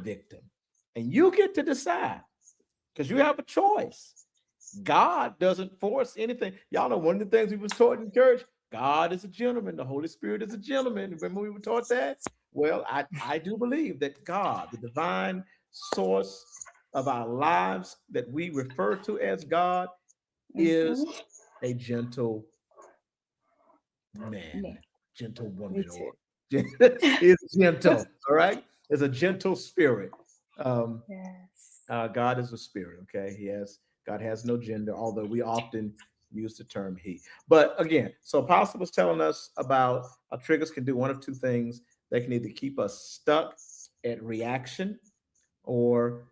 victim. And you get to decide because you have a choice. God doesn't force anything. Y'all know one of the things we was taught in church, God is a gentleman. The Holy Spirit is a gentleman. Remember we were taught that? Well, I do believe that God, the divine source of our lives that we refer to as God, is Mhm. a gentle Yeah, man, gentle me woman, too. or is gentle. All right, is a gentle spirit. Um, Yes. God is a spirit. Okay, God has no gender, although we often use the term he. But again, so Apostle was telling us about how triggers can do one of two things. They can either keep us stuck at reaction, or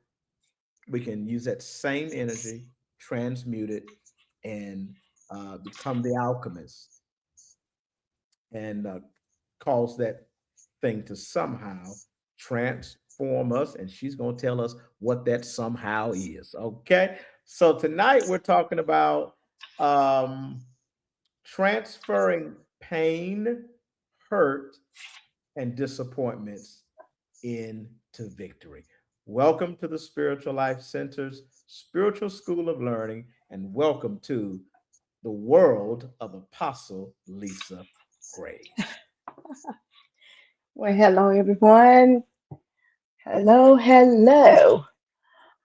we can use that same energy, transmute it, and become the alchemist and cause that thing to somehow transform us. And she's going to tell us what that somehow is. Okay. So tonight we're talking about um, transferring pain, hurt, and disappointments into victory. Welcome to the Spiritual Life Center's Spiritual School of Learning, and welcome to the world of Apostle Lisa Graves. Well, hello, everyone. Hello, hello.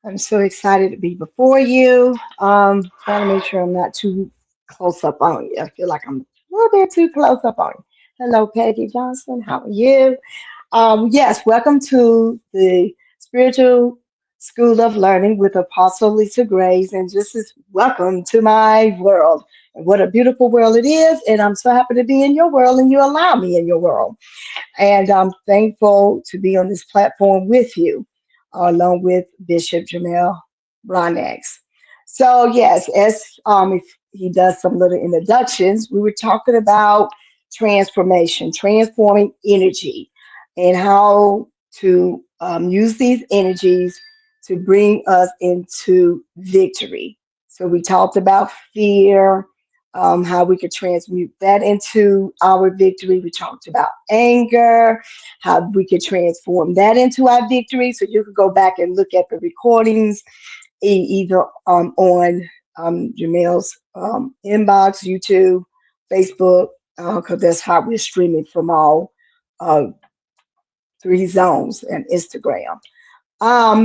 I'm so excited to be before you. Trying to make sure I'm not too close up on you. I feel like I'm a little bit too close up on you. Hello, Peggy Johnson. How are you? Yes, welcome to the Spiritual School of Learning with Apostle Lisa Grace, and just as welcome to my world. And what a beautiful world it is, and I'm so happy to be in your world, and you allow me in your world. And I'm thankful to be on this platform with you, along with Bishop Jamel Bronex. So, yes, as if he does some little introductions, we were talking about transformation, transforming energy, and how to use these energies to bring us into victory. So, we talked about fear, how we could transmute that into our victory. We talked about anger, how we could transform that into our victory. So you could go back and look at the recordings either on Jamel's inbox, YouTube, Facebook, because that's how we're streaming from all uh, three zones and Instagram.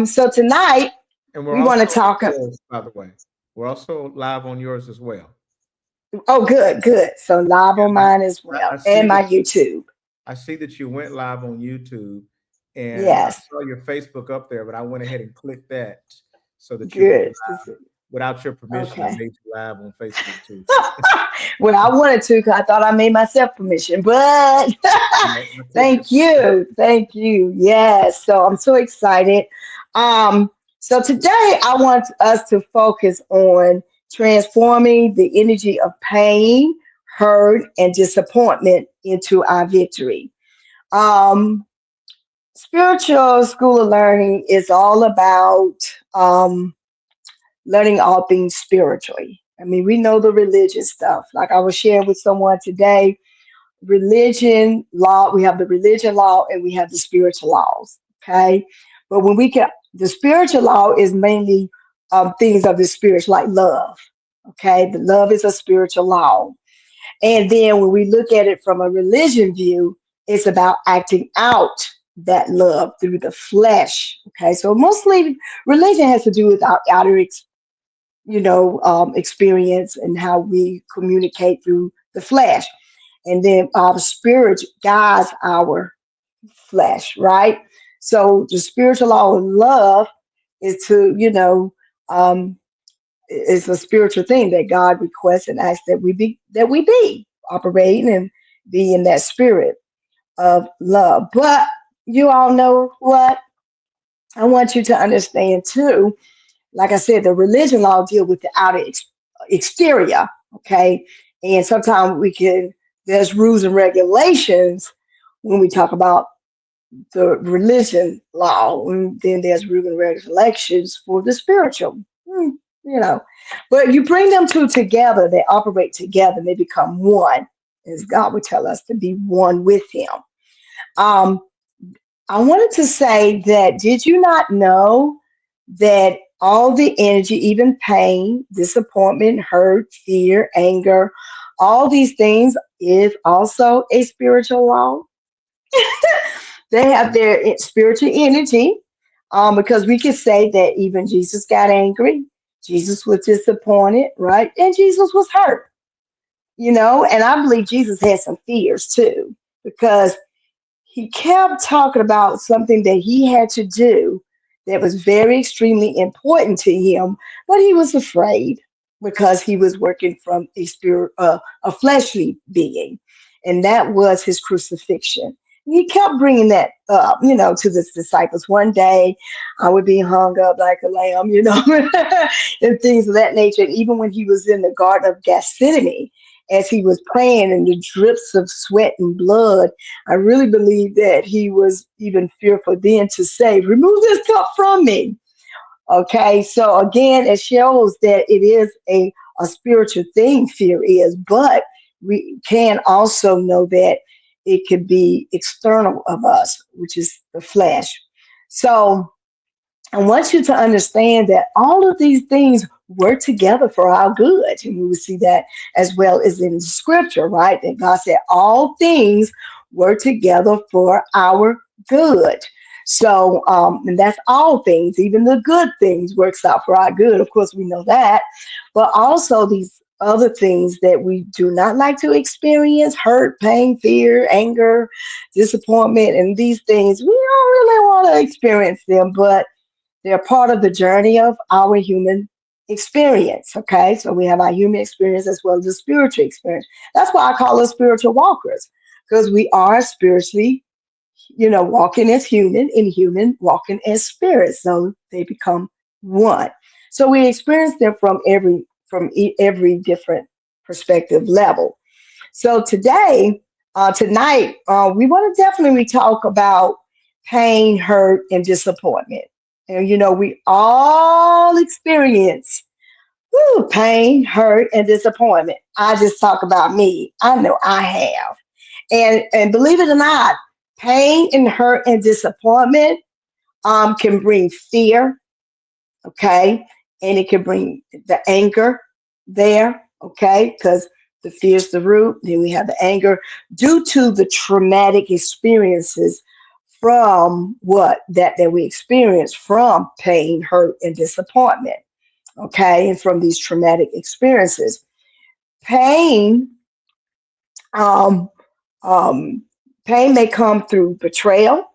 So tonight And we're we also want to on talk. yours, by the way. We're also live on yours as well. Oh, good, good. So live on Yeah, mine as I well, see and that my YouTube. I see that you went live on YouTube, and I Yes, saw your Facebook up there, but I went ahead and clicked that so that you would be good. live. Without your permission, I Okay. made you live on Facebook too. Well, I wanted to because I thought I made myself permission, but No, I take thank this. you. Thank you. Yes. So I'm so excited. Um, so today I want us to focus on transforming the energy of pain, hurt, and disappointment into our victory. Um, Spiritual School of Learning is all about um, learning all things spiritually. I mean, we know the religious stuff. Like I was sharing with someone today, religion law, we have the religion law and we have the spiritual laws. Okay. But when we get the spiritual law is mainly things of the spirit, like love. Okay. The love is a spiritual law. And then when we look at it from a religion view, it's about acting out that love through the flesh. Okay. So mostly religion has to do with our outer experience and how we communicate through the flesh. And then our spirit guides our flesh, right? So the spiritual law of love is um, it's a spiritual thing that God requests and asks that we be operating and be in that spirit of love. But you all know what? I want you to understand too, like I said, the religion law deal with the exterior, okay? And sometimes there's rules and regulations when we talk about the religion law, and then there's rules and regulations for the spiritual, Hmm, you know. But you bring them two together, they operate together, they become one, as God would tell us to be one with Him. Um, I wanted to say that did you not know that all the energy, even pain, disappointment, hurt, fear, anger, all these things is also a spiritual law? They have their spiritual energy, because we could say that even Jesus got angry, Jesus was disappointed, right? And Jesus was hurt, and I believe Jesus had some fears too, because he kept talking about something that he had to do that was very extremely important to him, but he was afraid because he was working from a spirit, a fleshly being, and that was his crucifixion. He kept bringing that up, to his disciples. One day, I would be hung up like a lamb, and things of that nature. And even when he was in the Garden of Gethsemane, as he was praying, and the drips of sweat and blood, I really believe that he was even fearful then to say, "Remove this cup from me." Okay, so again, it shows that it is a spiritual thing, fear is, but we can also know that it could be external of us, which is the flesh. So I want you to understand that all of these things work together for our good. And we will see that as well as in scripture, right? That God said all things work together for our good. So, and that's all things, even the good things works out for our good. Of course, we know that, but also these other things that we do not like to experience, hurt, pain, fear, anger, disappointment, and these things, we don't really want to experience them, but they're part of the journey of our human experience. Okay, so we have our human experience as well as the spiritual experience. That's why I call us spiritual walkers, because we are spiritually, walking as human, and human walking as spirit. So they become one. So we experience them from every different perspective level. So tonight, we want to definitely talk about pain, hurt, and disappointment. And we all experience pain, hurt, and disappointment. I just talk about me. I know I have. And believe it or not, pain and hurt and disappointment can bring fear, okay? And it can bring the anger there, okay? Because the fear is the root. Then we have the anger due to the traumatic experiences from that we experience from pain, hurt, and disappointment, okay? And from these traumatic experiences. Pain, um, um, pain may come through betrayal,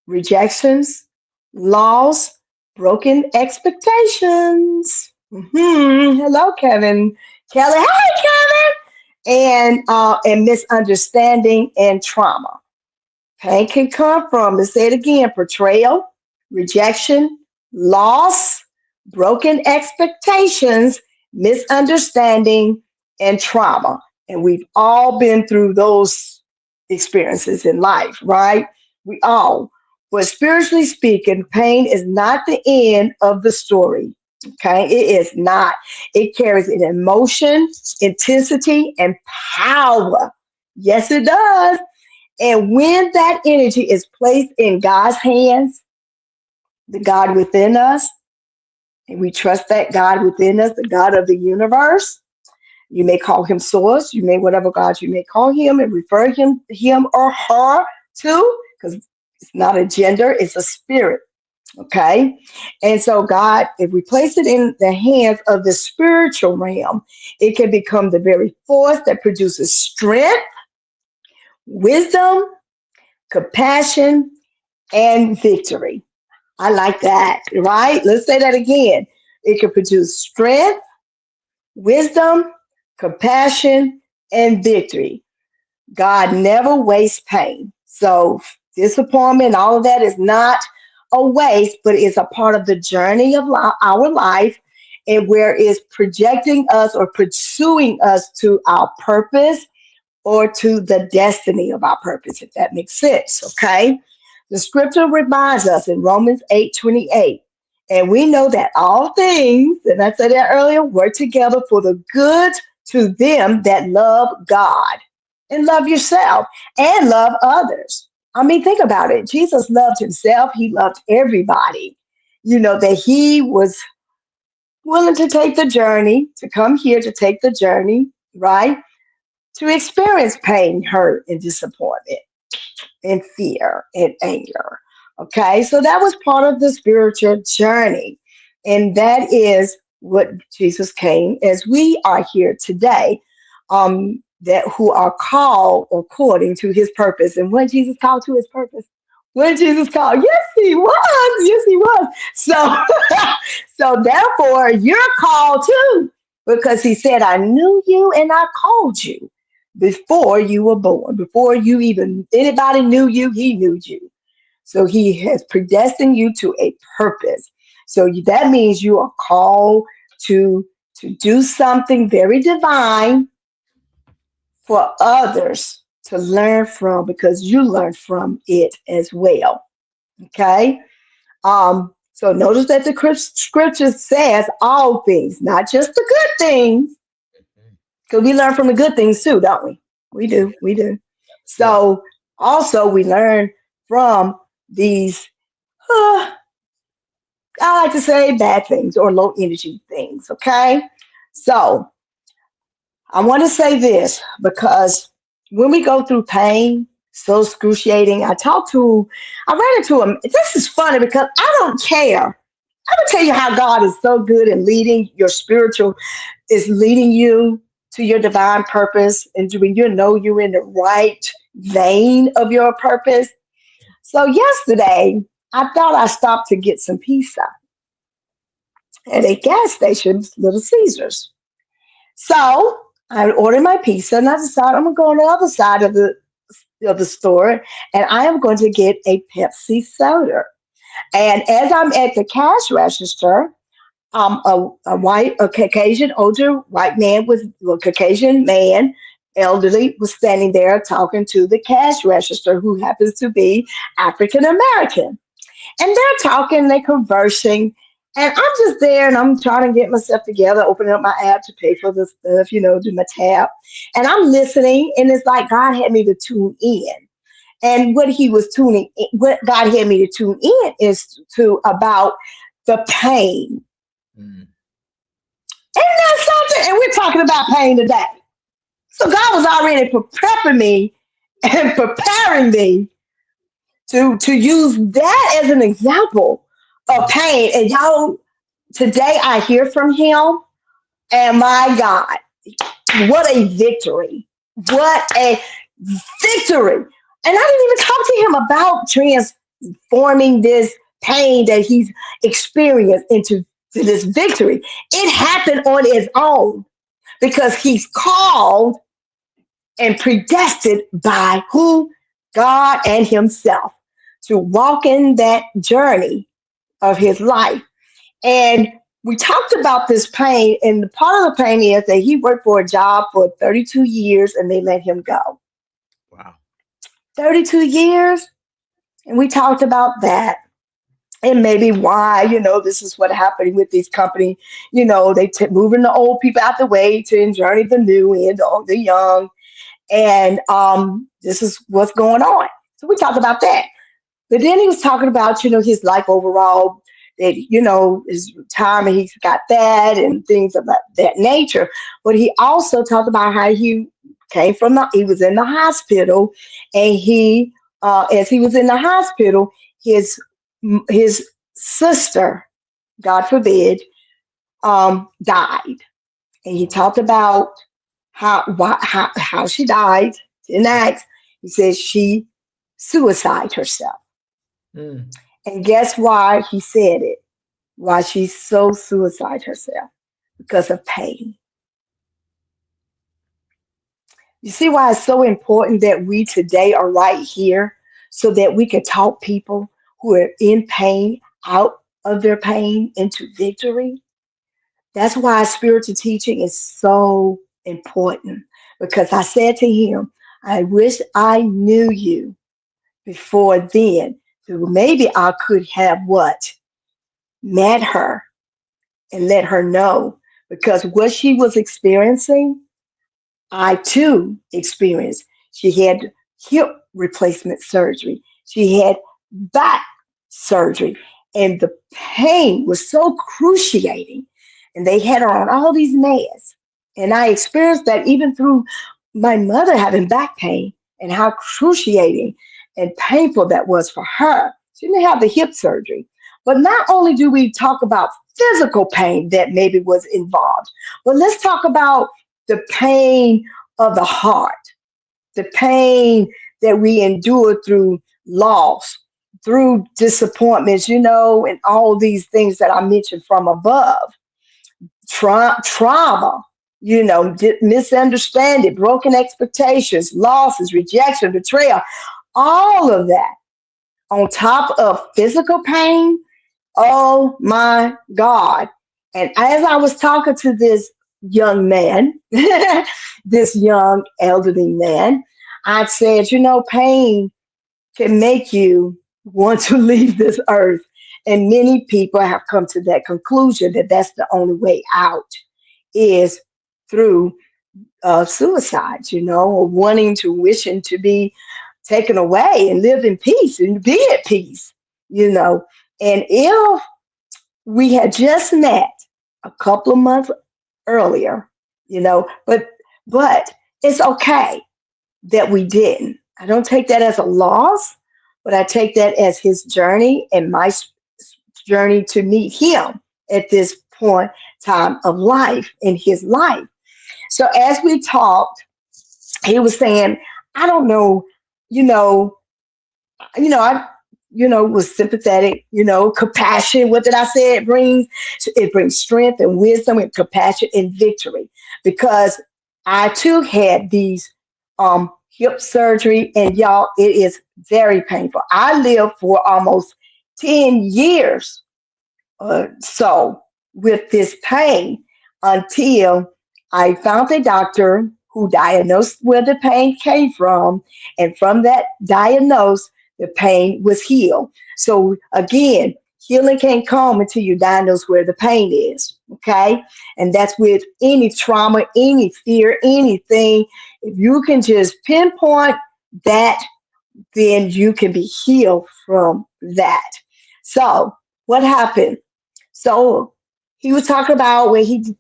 rejections, loss, broken expectations. Hello, Kevin. Kelly, hey, Kevin. And misunderstanding and trauma. Pain can come from, let's say it again, betrayal, rejection, loss, broken expectations, misunderstanding, and trauma. And we've all been through those experiences in life, right? We all. But spiritually speaking, pain is not the end of the story. Okay, it is not. It carries an emotion, intensity, and power. Yes, it does. And when that energy is placed in God's hands, the God within us, and we trust that God within us, the God of the universe, you may call him source, you may whatever God you may call him and refer him or her to, because it's not a gender, it's a spirit. Okay. And so God, if we place it in the hands of the spiritual realm, it can become the very force that produces strength, wisdom, compassion, and victory. I like that, right? Let's say that again. It can produce strength, wisdom, compassion, and victory. God never wastes pain. So disappointment, all of that is not a waste, but it's a part of the journey of our life, and where it's projecting us or pursuing us to our purpose or to the destiny of our purpose, if that makes sense. Okay. The scripture reminds us in Romans 8:28. And we know that all things, and I said that earlier, work together for the good to them that love God and love yourself and love others. I mean, think about it. Jesus loved himself. He loved everybody. That he was willing to take the journey, to come here to take the journey, right? To experience pain, hurt, and disappointment, and fear and anger. Okay, so that was part of the spiritual journey. And that is what Jesus came as we are here today, that who are called according to his purpose. And when Jesus called to his purpose, when Jesus called, yes, he was. Yes, he was. So, so therefore, you're called too, because he said, I knew you and I called you before you were born, before you even anybody knew you, he knew you. So he has predestined you to a purpose. So that means you are called to to do something very divine for others to learn from, because you learn from it as well. Okay. So notice that the scripture says all things, not just the good things, because we learn from the good things too, don't we? We Yeah. do. We do. Yeah. So also we learn from these, uh, I like to say bad things or low energy things. Okay. So I want to say this because when we go through pain, so excruciating, I ran into him. This is funny because I don't care. I will tell you how God is so good in leading your spiritual, is leading you to your divine purpose, and when you know you're in the right vein of your purpose. So yesterday, I thought I stopped to get some pizza at a gas station, Little Caesars. So I ordered my pizza, and I decided I'm gonna go on the other side of the store, and I am going to get a Pepsi soda. And as I'm at the cash register, a Caucasian older white man with a Caucasian man, elderly, was standing there talking to the cash register, who happens to be African American. And they're talking, they're conversing, and I'm just there and I'm trying to get myself together, opening up my app to pay for the stuff, do my tab. And I'm listening, and it's like God had me to tune in. And what God had me to tune in is to about the pain. Mm. Isn't that something? And we're talking about pain today. So God was already prepping me and preparing me to use that as an example of pain. And y'all, today I hear from him, and my God, what a victory. What a victory. And I didn't even talk to him about transforming this pain that he's experienced into this victory. It happened on its own because he's called and predestined by who? God and himself to walk in that journey of his life. And we talked about this pain, and the part of the pain is that he worked for a job for 32 years and they let him go. Wow. 32 years. And we talked about that. And maybe why, this is what happened with these companies. They moving the old people out the way to journey the new and the young. And this is what's going on. So we talked about that. But then he was talking about, his life overall, that, his retirement, he's got that and things of that nature. But he also talked about how he he was in the hospital, and as he was in the hospital, his sister, God forbid, died. And he talked about how she died. In Acts, he says she suicided herself. Mm. And guess why he said it? Why she so suicide herself? Because of pain. You see why it's so important that we today are right here, so that we can talk people who are in pain out of their pain into victory? That's why spiritual teaching is so important. Because I said to him, I wish I knew you before then. So maybe I could have what? Met her and let her know. Because what she was experiencing, I too experienced. She had hip replacement surgery. She had back surgery, and the pain was so cruciating. And they had her on all these meds. And I experienced that even through my mother having back pain and how cruciating and painful that was for her. She didn't have the hip surgery. But not only do we talk about physical pain that maybe was involved, but let's talk about the pain of the heart, the pain that we endure through loss, through disappointments, and all these things that I mentioned from above. Trauma, misunderstanding, broken expectations, losses, rejection, betrayal, all of that on top of physical pain. Oh my God. And as I was talking to this young man, this young elderly man, I said, pain can make you want to leave this earth. And many people have come to that conclusion that that's the only way out is through suicide, or wishing to be taken away and live in peace and be at peace, And if we had just met a couple of months earlier, but it's okay that we didn't. I don't take that as a loss, but I take that as his journey and my journey to meet him at this point time of life in his life. So as we talked, he was saying, I don't know, I was sympathetic, compassion. What did I say? It brings strength and wisdom and compassion and victory. Because I too had these hip surgery, and y'all, it is very painful. I lived for almost 10 years so with this pain until I found a doctor who diagnosed where the pain came from. And from that diagnosis, the pain was healed. So again, healing can't come until you diagnose where the pain is. Okay. And that's with any trauma, any fear, anything. If you can just pinpoint that, then you can be healed from that. So what happened? So he was talking about where he's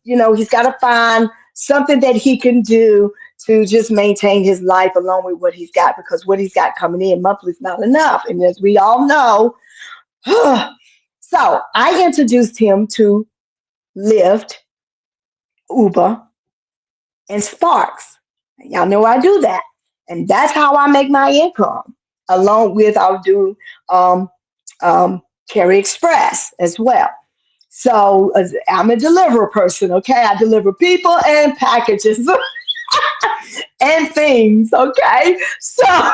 got to find something that he can do to just maintain his life along with what he's got, because what he's got coming in monthly is not enough. And as we all know, so I introduced him to Lyft, Uber, and Sparks. Y'all know I do that. And that's how I make my income. Along with I'll do Carry Express as well. So I'm a deliverer person, okay? I deliver people and packages and things, okay? So,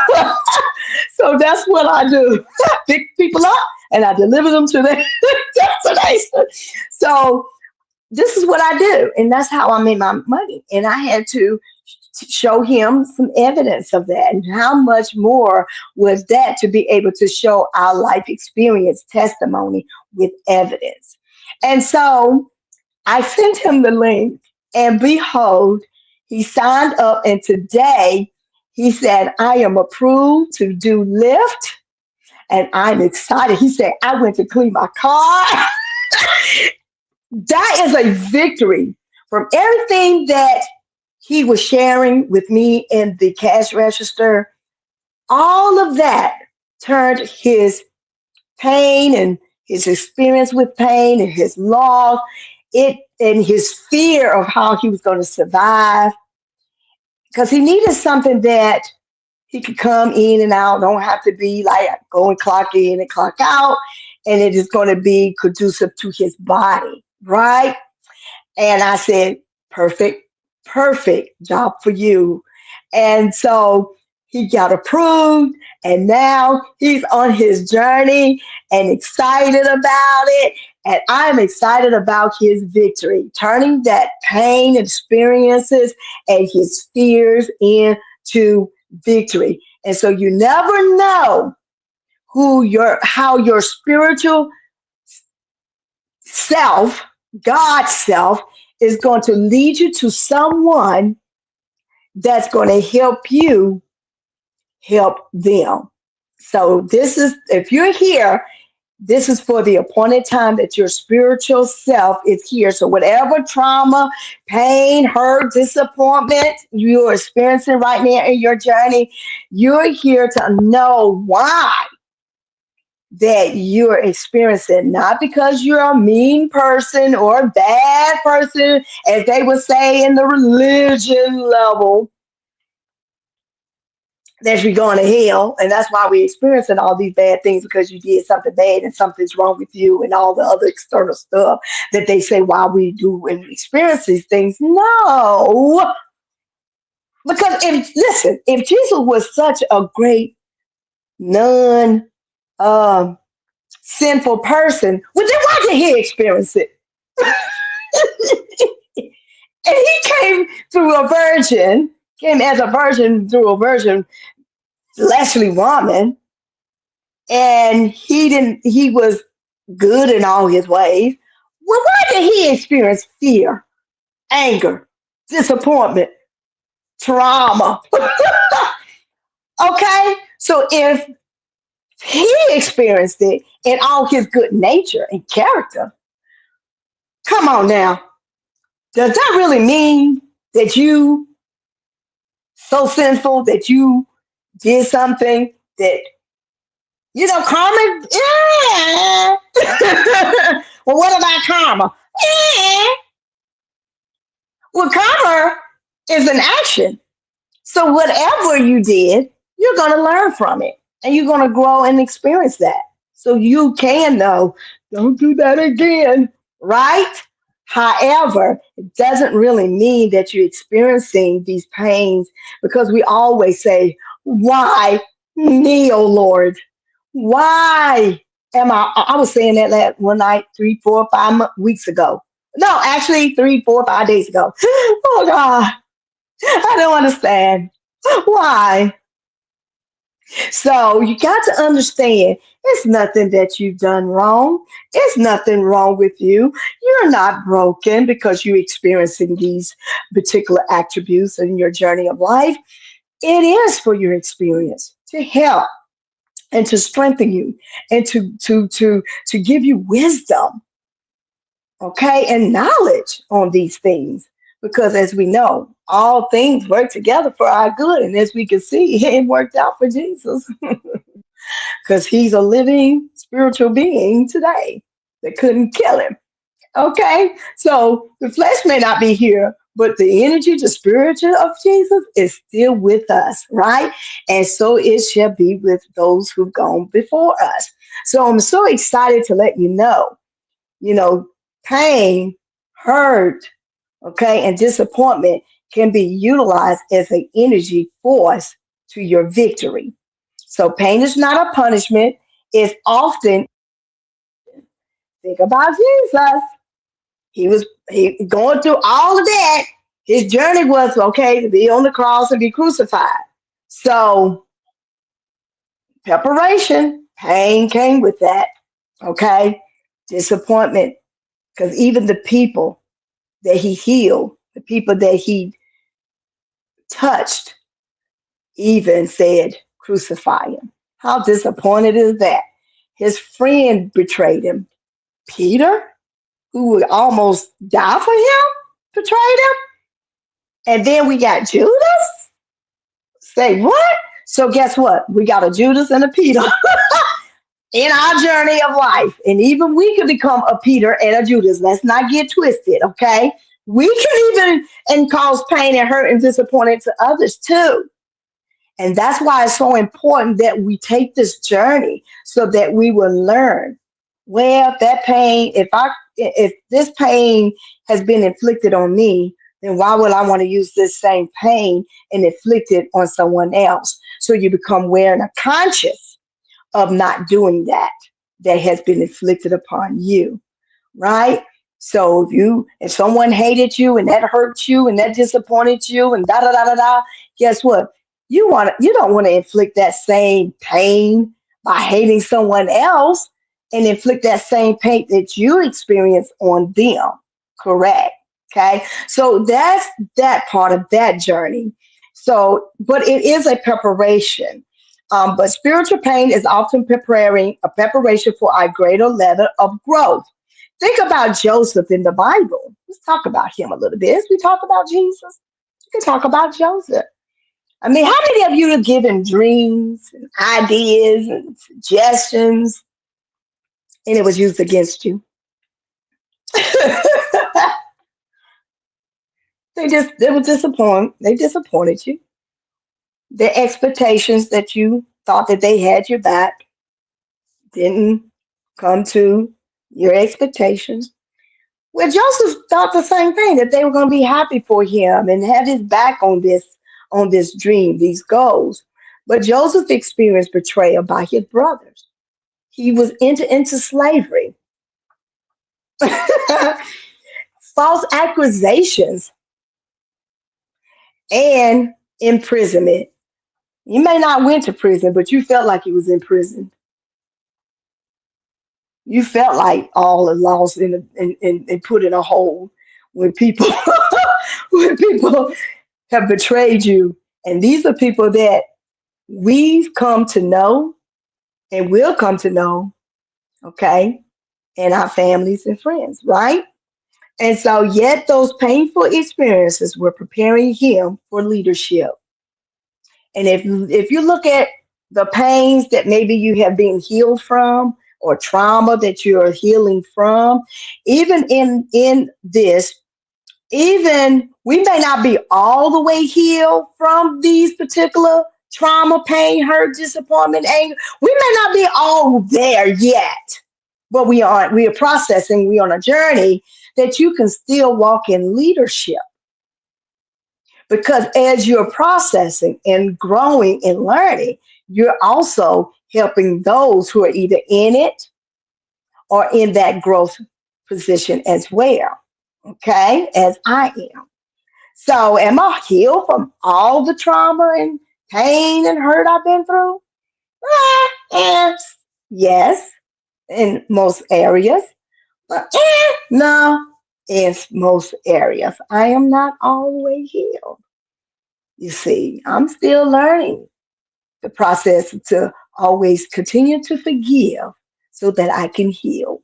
so that's what I do. Pick people up and I deliver them to their destination. So this is what I do, and that's how I made my money. And I had to show him some evidence of that, and how much more was that to be able to show our life experience testimony with evidence. And so I sent him the link, and behold, he signed up. And today he said, I am approved to do Lyft, and I'm excited. He said, I went to clean my car. That is a victory from everything that he was sharing with me in the cash register. All of that turned his pain and his experience with pain and his loss, and his fear of how he was going to survive, because he needed something that he could come in and out, don't have to be like go and clock in and clock out, and it is going to be conducive to his body, right? And I said, perfect job for you. And so he got approved, and now he's on his journey and excited about it. And I'm excited about his victory, turning that pain experiences and his fears into victory. And so you never know how your spiritual self, God's self, is going to lead you to someone that's going to help you help them. So this is, if you're here, this is for the appointed time that your spiritual self is here. So whatever trauma, pain, hurt, disappointment you're experiencing right now in your journey, you're here to know why that you're experiencing, not because you're a mean person or a bad person, as they would say in the religion level, that you're going to hell. And that's why we're experiencing all these bad things, because you did something bad and something's wrong with you and all the other external stuff that they say why we do and experience these things. No. Because if Jesus was such a great non sinful person, well, then why did he experience it? And he came through a virgin, came as a virgin through a virgin, fleshly woman, and he was good in all his ways. Well, why did he experience fear, anger, disappointment, trauma? Okay, so if he experienced it in all his good nature and character, come on now. Does that really mean that you so sinful that you did something that, karma? Yeah. Well, what about karma? Yeah. Well, karma is an action. So whatever you did, you're going to learn from it and you're going to grow and experience that. So you can know, don't do that again, right? However, it doesn't really mean that you're experiencing these pains, because we always say, why me, oh Lord? Why am I was saying that last one night, 3, 4, 5 weeks ago. No, actually 3, 4, 5 days ago. Oh God, I don't understand. Why? So you got to understand, it's nothing that you've done wrong. It's nothing wrong with you. You're not broken because you're experiencing these particular attributes in your journey of life. It is for your experience to help and to strengthen you and to give you wisdom, okay, and knowledge on these things. Because as we know, all things work together for our good. And as we can see, it worked out for Jesus, because he's a living spiritual being today that couldn't kill him. Okay, so the flesh may not be here, but the energy, the spirit of Jesus is still with us, right? And so it shall be with those who've gone before us. So I'm so excited to let you know, pain, hurt, okay, and disappointment can be utilized as an energy force to your victory. So pain is not a punishment. It's often, think about Jesus. He going through all of that. His journey was, okay, to be on the cross and be crucified. So preparation, pain came with that. Okay, disappointment, because even the people that he healed, the people that he touched, even said, crucify him. How disappointed is that? His friend betrayed him. Peter, who would almost die for him, betrayed him. And then we got Judas. Say what? So guess what? We got a Judas and a Peter in our journey of life. And even we could become a Peter and a Judas. Let's not get twisted, okay? We can even and cause pain and hurt and disappointment to others too. And that's why it's so important that we take this journey so that we will learn. Well, that pain, if this pain has been inflicted on me, then why would I want to use this same pain and inflict it on someone else? So you become aware and conscious of not doing that has been inflicted upon you, right? So if someone hated you and that hurt you and that disappointed you and da da da da da, guess what? You don't want to inflict that same pain by hating someone else and inflict that same pain that you experience on them. Correct. Okay. So that's that part of that journey. So, but it is a preparation. But spiritual pain is often preparing a preparation for a greater level of growth. Think about Joseph in the Bible. Let's talk about him a little bit. As we talk about Jesus, we can talk about Joseph. I mean, how many of you have given dreams and ideas and suggestions and it was used against you? They were disappointed. They disappointed you. Their expectations that you thought that they had your back didn't come to your expectations. Well, Joseph thought the same thing, that they were going to be happy for him and have his back on this dream, these goals. But Joseph experienced betrayal by his brothers. He was into slavery, false accusations, and imprisonment. You may not went to prison, but you felt like you was in prison. You felt like all are lost and put in a hole when people when people have betrayed you. And these are people that we've come to know and will come to know, okay, and our families and friends, right? And so, yet those painful experiences were preparing him for leadership. And if you look at the pains that maybe you have been healed from, or trauma that you're healing from, even in this, even we may not be all the way healed from these particular trauma, pain, hurt, disappointment, anger. We may not be all there yet, but we are processing, we're on a journey that you can still walk in leadership. Because as you're processing and growing and learning, you're also helping those who are either in it or in that growth position as well. Okay, as I am. So, am I healed from all the trauma and pain and hurt I've been through? Yes, in most areas. But no, in most areas. I am not all the way healed. You see, I'm still learning the process to always continue to forgive so that I can heal.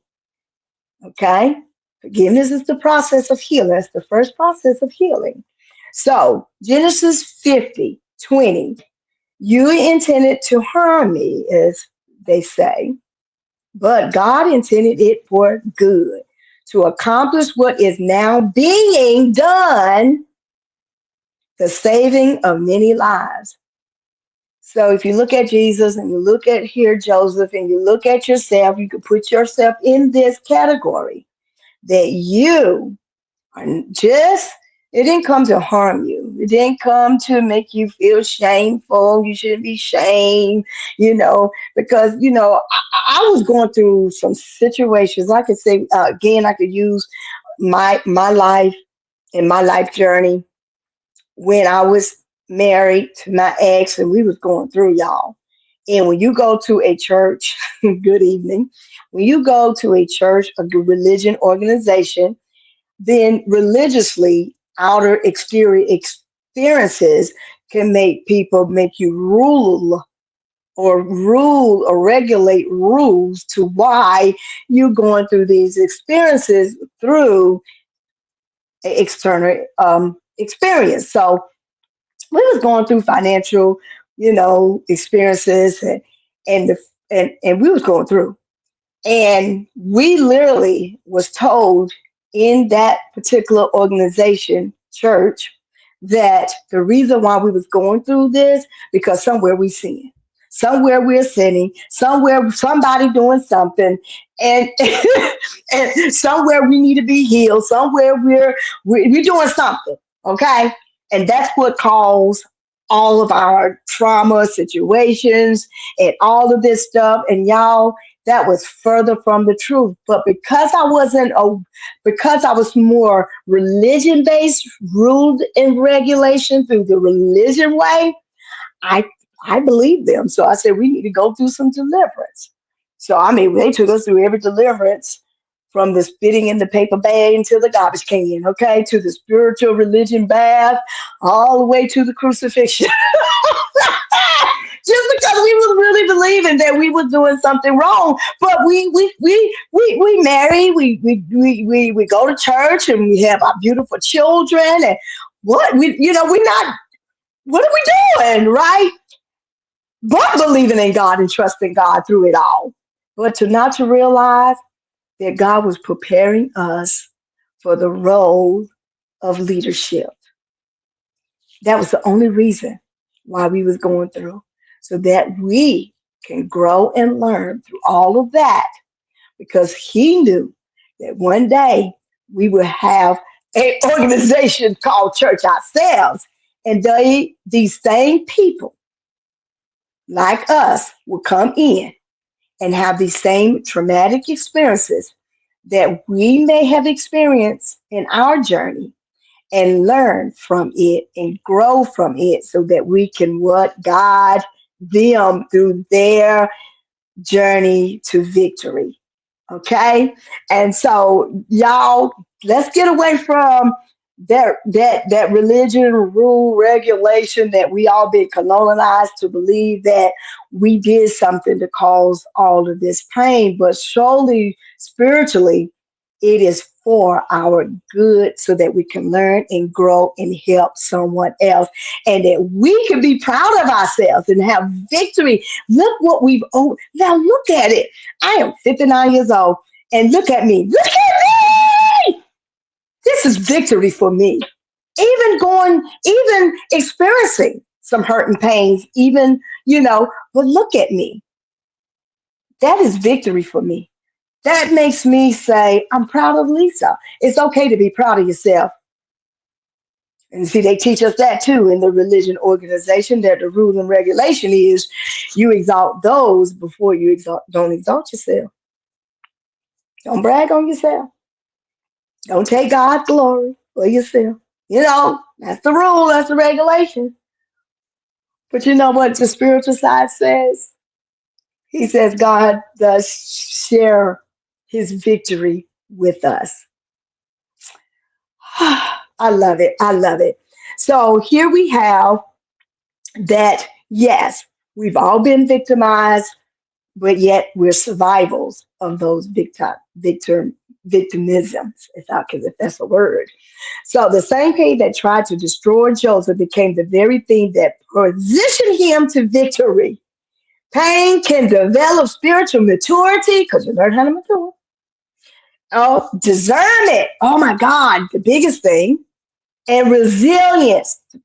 Okay? Forgiveness is the process of healing. It's the first process of healing. So, Genesis 50:20. You intended to harm me, as they say, but God intended it for good, to accomplish what is now being done, the saving of many lives. So if you look at Jesus and you look at here Joseph and you look at yourself, you can put yourself in this category that you are just, it didn't come to harm you. It didn't come to make you feel shameful. You shouldn't be shamed, because, I was going through some situations. I could say, again, I could use my life and my life journey when I was married to my ex and we was going through, y'all. And when you go to a church, good evening, when you go to a church, a religion organization, then religiously outer exterior experiences can make you rule or regulate rules to why you're going through these experiences through external experience. So we was going through financial, experiences and we was going through. And we literally was told in that particular organization, church, that the reason why we was going through this, because somewhere we sin. Somewhere we're sinning, somewhere somebody doing something, and and somewhere we need to be healed, somewhere we're doing something, okay? And that's what caused all of our trauma situations and all of this stuff. And y'all, that was further from the truth. But because because I was more religion based, ruled and regulation through the religion way, I believed them. So I said, we need to go through some deliverance. So, I mean, they took us through every deliverance from the spitting in the paper bag until the garbage can, okay, to the spiritual religion bath, all the way to the crucifixion. just because we was really believing that we was doing something wrong. But we marry, we go to church and we have our beautiful children and what we we're not what are we doing, right? But believing in God and trusting God through it all. But to not to realize that God was preparing us for the role of leadership. That was the only reason why we was going through, so that we can grow and learn through all of that, because he knew that one day we would have an organization called church ourselves, and these same people like us will come in and have these same traumatic experiences that we may have experienced in our journey, and learn from it and grow from it, so that we can what guide them through their journey to victory. Okay? And so y'all, let's get away from that religion, rule, regulation that we all been colonized to believe that we did something to cause all of this pain. But surely spiritually it is for our good, so that we can learn and grow and help someone else, and that we can be proud of ourselves and have victory. Look what we've now look at it. I am 59 years old, and look at me. Look at me. This is victory for me. Even experiencing some hurt and pains, but look at me. That is victory for me. That makes me say, I'm proud of Lisa. It's okay to be proud of yourself. And see, they teach us that too in the religion organization, that the rule and regulation is you exalt those before don't exalt yourself. Don't brag on yourself. Don't take God's glory for yourself. That's the rule, that's the regulation. But you know what the spiritual side says? He says God does share his victory with us. I love it. I love it. So here we have that, yes, we've all been victimized, but yet we're survivors of those victimisms, if that's a word. So the same pain that tried to destroy Joseph became the very thing that positioned him to victory. Pain can develop spiritual maturity because you learn how to mature. Oh, discernment. Oh my God, the biggest thing. And resilience to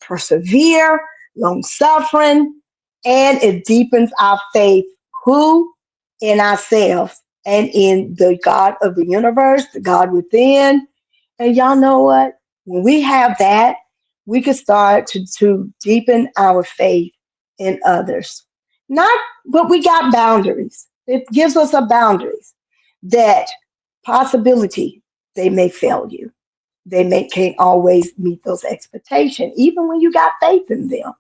persevere, long suffering, and it deepens our faith. Who? In ourselves and in the God of the universe, the God within. And y'all know what? When we have that, we can start to deepen our faith in others. Not, but we got boundaries. It gives us a boundaries that possibility they may fail you. Can't always meet those expectations, even when you got faith in them.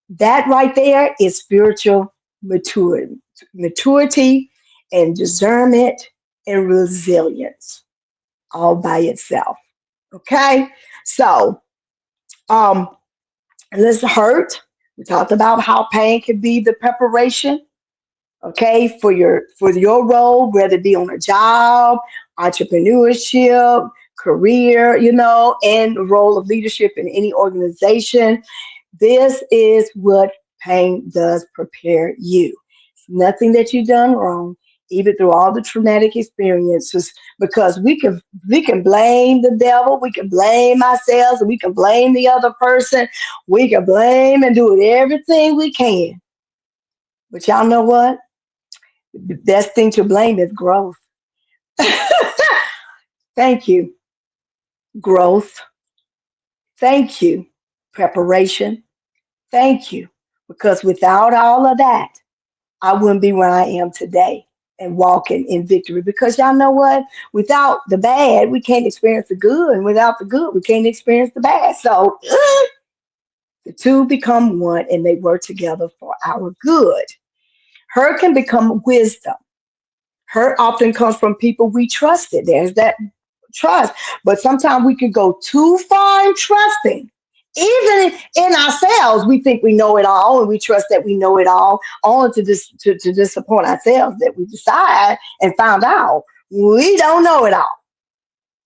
That right there is spiritual maturity and discernment and resilience all by itself. Okay, so let's hurt. We talked about how pain can be the preparation, okay, for your role, whether it be on a job, entrepreneurship, career, and the role of leadership in any organization. This is what pain does prepare you. It's nothing that you've done wrong, even through all the traumatic experiences, because we can blame the devil, we can blame ourselves, we can blame the other person, we can blame and do everything we can. But y'all know what? The best thing to blame is growth. Thank you. Growth. Thank you. Preparation. Thank you. Because without all of that, I wouldn't be where I am today and walking in victory. Because y'all know what? Without the bad, we can't experience the good. And without the good, we can't experience the bad. So the two become one and they work together for our good. Hurt can become wisdom. Hurt often comes from people we trusted. There's that trust. But sometimes we can go too far in trusting Even in ourselves, we think we know it all, and we trust that we know it all, only to disappoint ourselves that we decide and found out we don't know it all.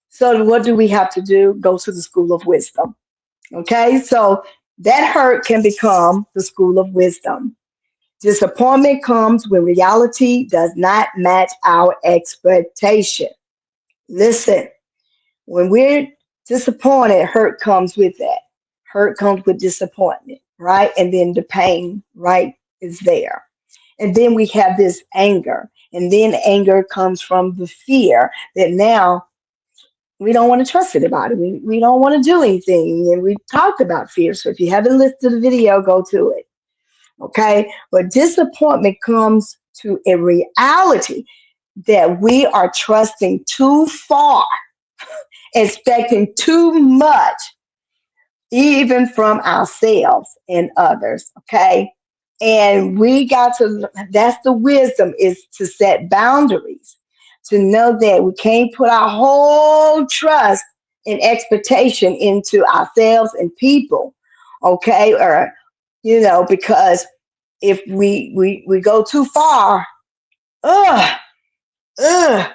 So what do we have to do? Go to the school of wisdom. Okay, so that hurt can become the school of wisdom. Disappointment comes when reality does not match our expectation. Listen, when we're disappointed, hurt comes with that. Hurt comes with disappointment, right? And then the pain, right, is there. And then we have this anger. And then anger comes from the fear that now we don't want to trust anybody. We don't want to do anything. And we talked about fear. So if you haven't listened to the video, go to it. Okay. But disappointment comes to a reality that we are trusting too far, expecting too much, even from ourselves and others. Okay. And we got to, that's the wisdom, is to set boundaries, to know that we can't put our whole trust and expectation into ourselves and people. Okay. Or, because if we go too far, ugh, ugh,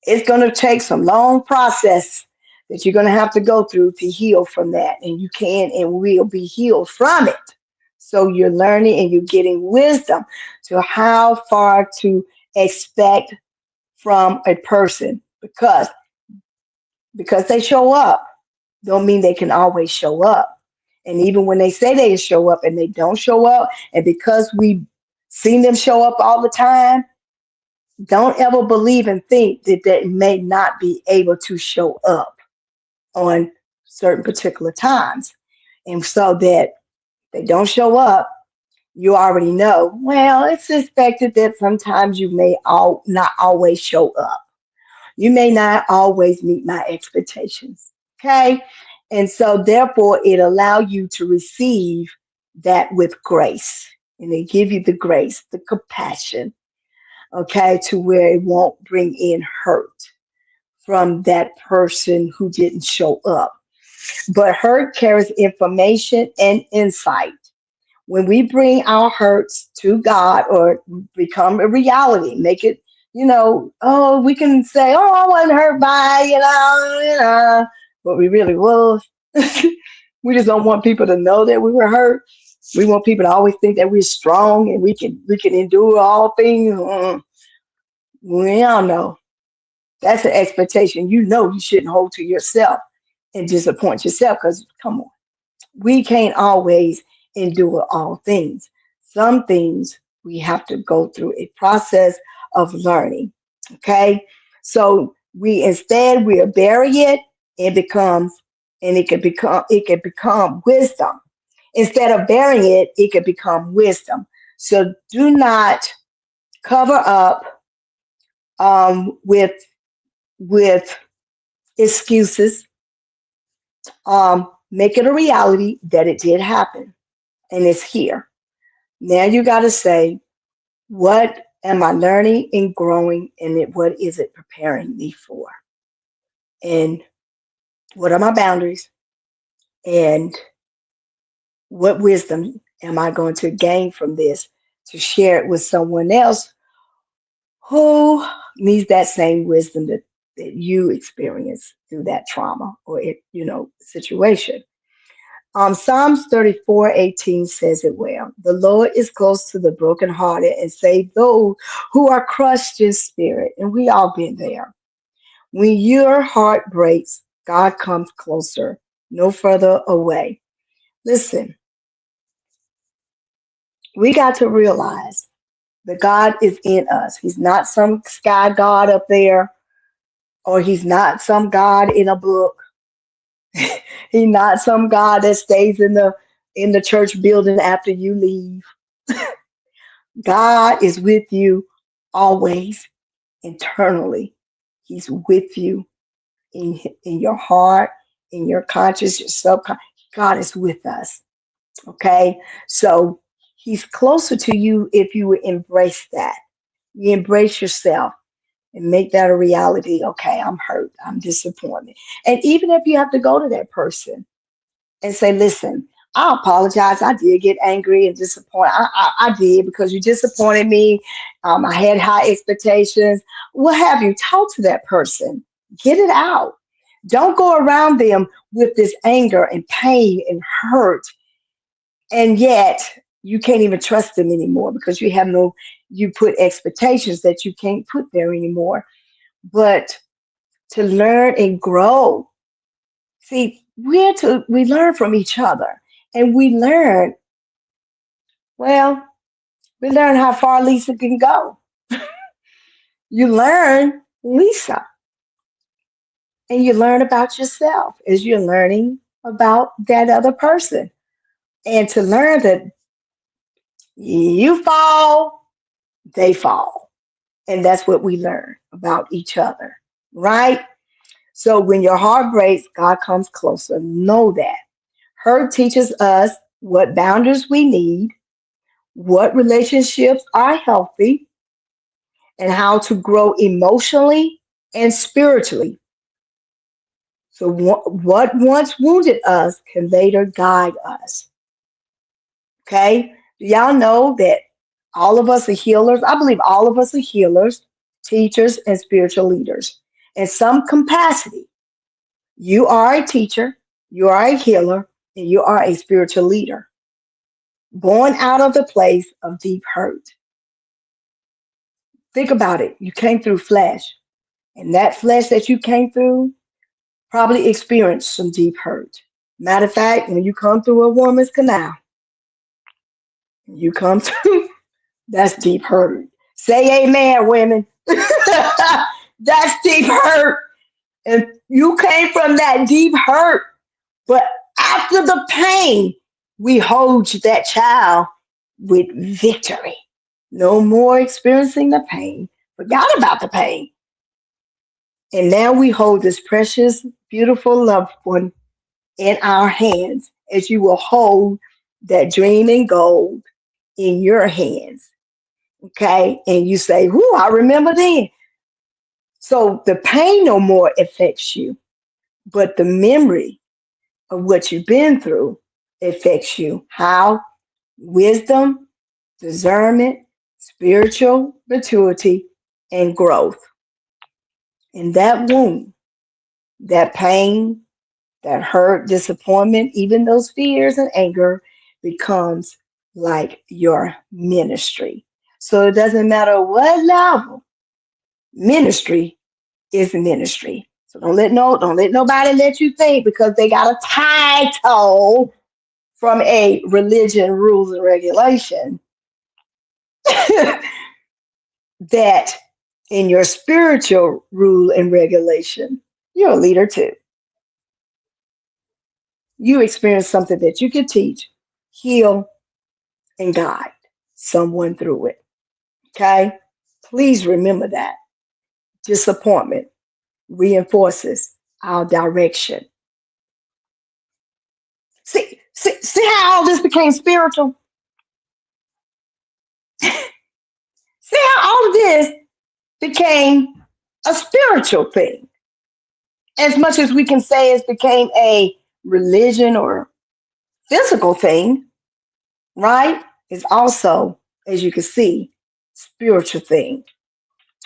it's going to take some long process that you're going to have to go through to heal from that. And you can and will be healed from it. So you're learning and you're getting wisdom to how far to expect from a person, because they show up don't mean they can always show up. And even when they say they show up and they don't show up, and because we've seen them show up all the time, don't ever believe and think that they may not be able to show up on certain particular times. And so that they don't show up, you already know, well, it's expected that sometimes you may not always show up. You may not always meet my expectations. Okay. And so therefore it allow you to receive that with grace. And they give you the grace, the compassion, okay, to where it won't bring in hurt from that person who didn't show up. But hurt carries information and insight. When we bring our hurts to God or become a reality, make it, oh, we can say, oh, I wasn't hurt by, but we really was. We just don't want people to know that we were hurt. We want people to always think that we're strong and we can endure all things. We all know that's an expectation. You shouldn't hold to yourself and disappoint yourself, because come on, we can't always endure all things. Some things we have to go through a process of learning. Okay. So we'll bury it. It can become wisdom. Instead of burying it, it can become wisdom. So do not cover up with excuses. Make it a reality that it did happen and it's here. Now you got to say, what am I learning and growing, and what is it preparing me for? And what are my boundaries? And what wisdom am I going to gain from this to share it with someone else who needs that same wisdom that you experience through that trauma or situation? Psalms 34:18 says it well. The Lord is close to the brokenhearted and save those who are crushed in spirit. And we all been there. When your heart breaks, God comes closer, no further away. Listen, we got to realize that God is in us. He's not some sky God up there, or he's not some God in a book. He's not some God that stays in the church building after you leave. God is with you always, internally. He's with you in your heart, in your conscious, your subconscious. God is with us. Okay. So he's closer to you if you would embrace that. You embrace yourself and make that a reality. Okay, I'm hurt. I'm disappointed. And even if you have to go to that person and say, listen, I apologize. I did get angry and disappointed. I did because you disappointed me. I had high expectations. What have you? Talk to that person. Get it out. Don't go around them with this anger and pain and hurt. And yet you can't even trust them anymore because you put expectations that you can't put there anymore. But to learn and grow. See, we learn from each other, and well, we learn how far Lisa can go. You learn Lisa, and you learn about yourself as you're learning about that other person. And to learn that you fall, they fall. And that's what we learn about each other, right? So when your heart breaks, God comes closer. Know that. Hurt teaches us what boundaries we need, what relationships are healthy, and how to grow emotionally and spiritually. So, what once wounded us can later guide us. Okay? Y'all know that all of us are healers. I believe all of us are healers, teachers, and spiritual leaders in some capacity. You are a teacher, you are a healer, and you are a spiritual leader, born out of the place of deep hurt. Think about it. You came through flesh, and that flesh that you came through probably experienced some deep hurt. Matter of fact, when you come through a woman's canal, you come through, that's deep hurt. Say amen, women. That's deep hurt. And you came from that deep hurt. But after the pain, we hold that child with victory. No more experiencing the pain. Forgot about the pain. And now we hold this precious, beautiful loved one in our hands as you will hold that dream and gold in your hands. Okay. And you say, whoo, I remember then. So the pain no more affects you, but the memory of what you've been through affects you. How? Wisdom, discernment, spiritual maturity, and growth. And that wound, that pain, that hurt, disappointment, even those fears and anger becomes like your ministry. So it doesn't matter what level, ministry is ministry. So don't let nobody let you think because they got a title from a religion, rules, and regulation that in your spiritual rule and regulation, you're a leader too. You experience something that you can teach, heal, and guide someone through it. Okay? Please remember that. Disappointment reinforces our direction. See how all this became spiritual? See how all of this became a spiritual thing? As much as we can say it became a religion or physical thing, right? It's also, as you can see, spiritual thing,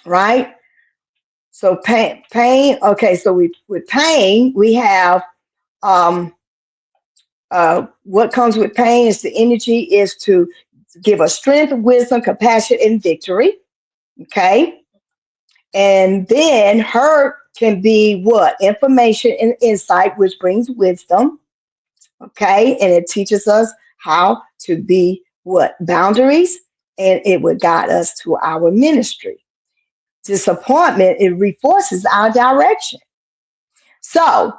right? So pain. Okay, so with pain, we have um, what comes with pain is the energy is to give us strength, wisdom, compassion, and victory. Okay, and then hurt can be what information and insight, which brings wisdom. Okay, and it teaches us how to be what boundaries, and it would guide us to our ministry. Disappointment, it reinforces our direction. So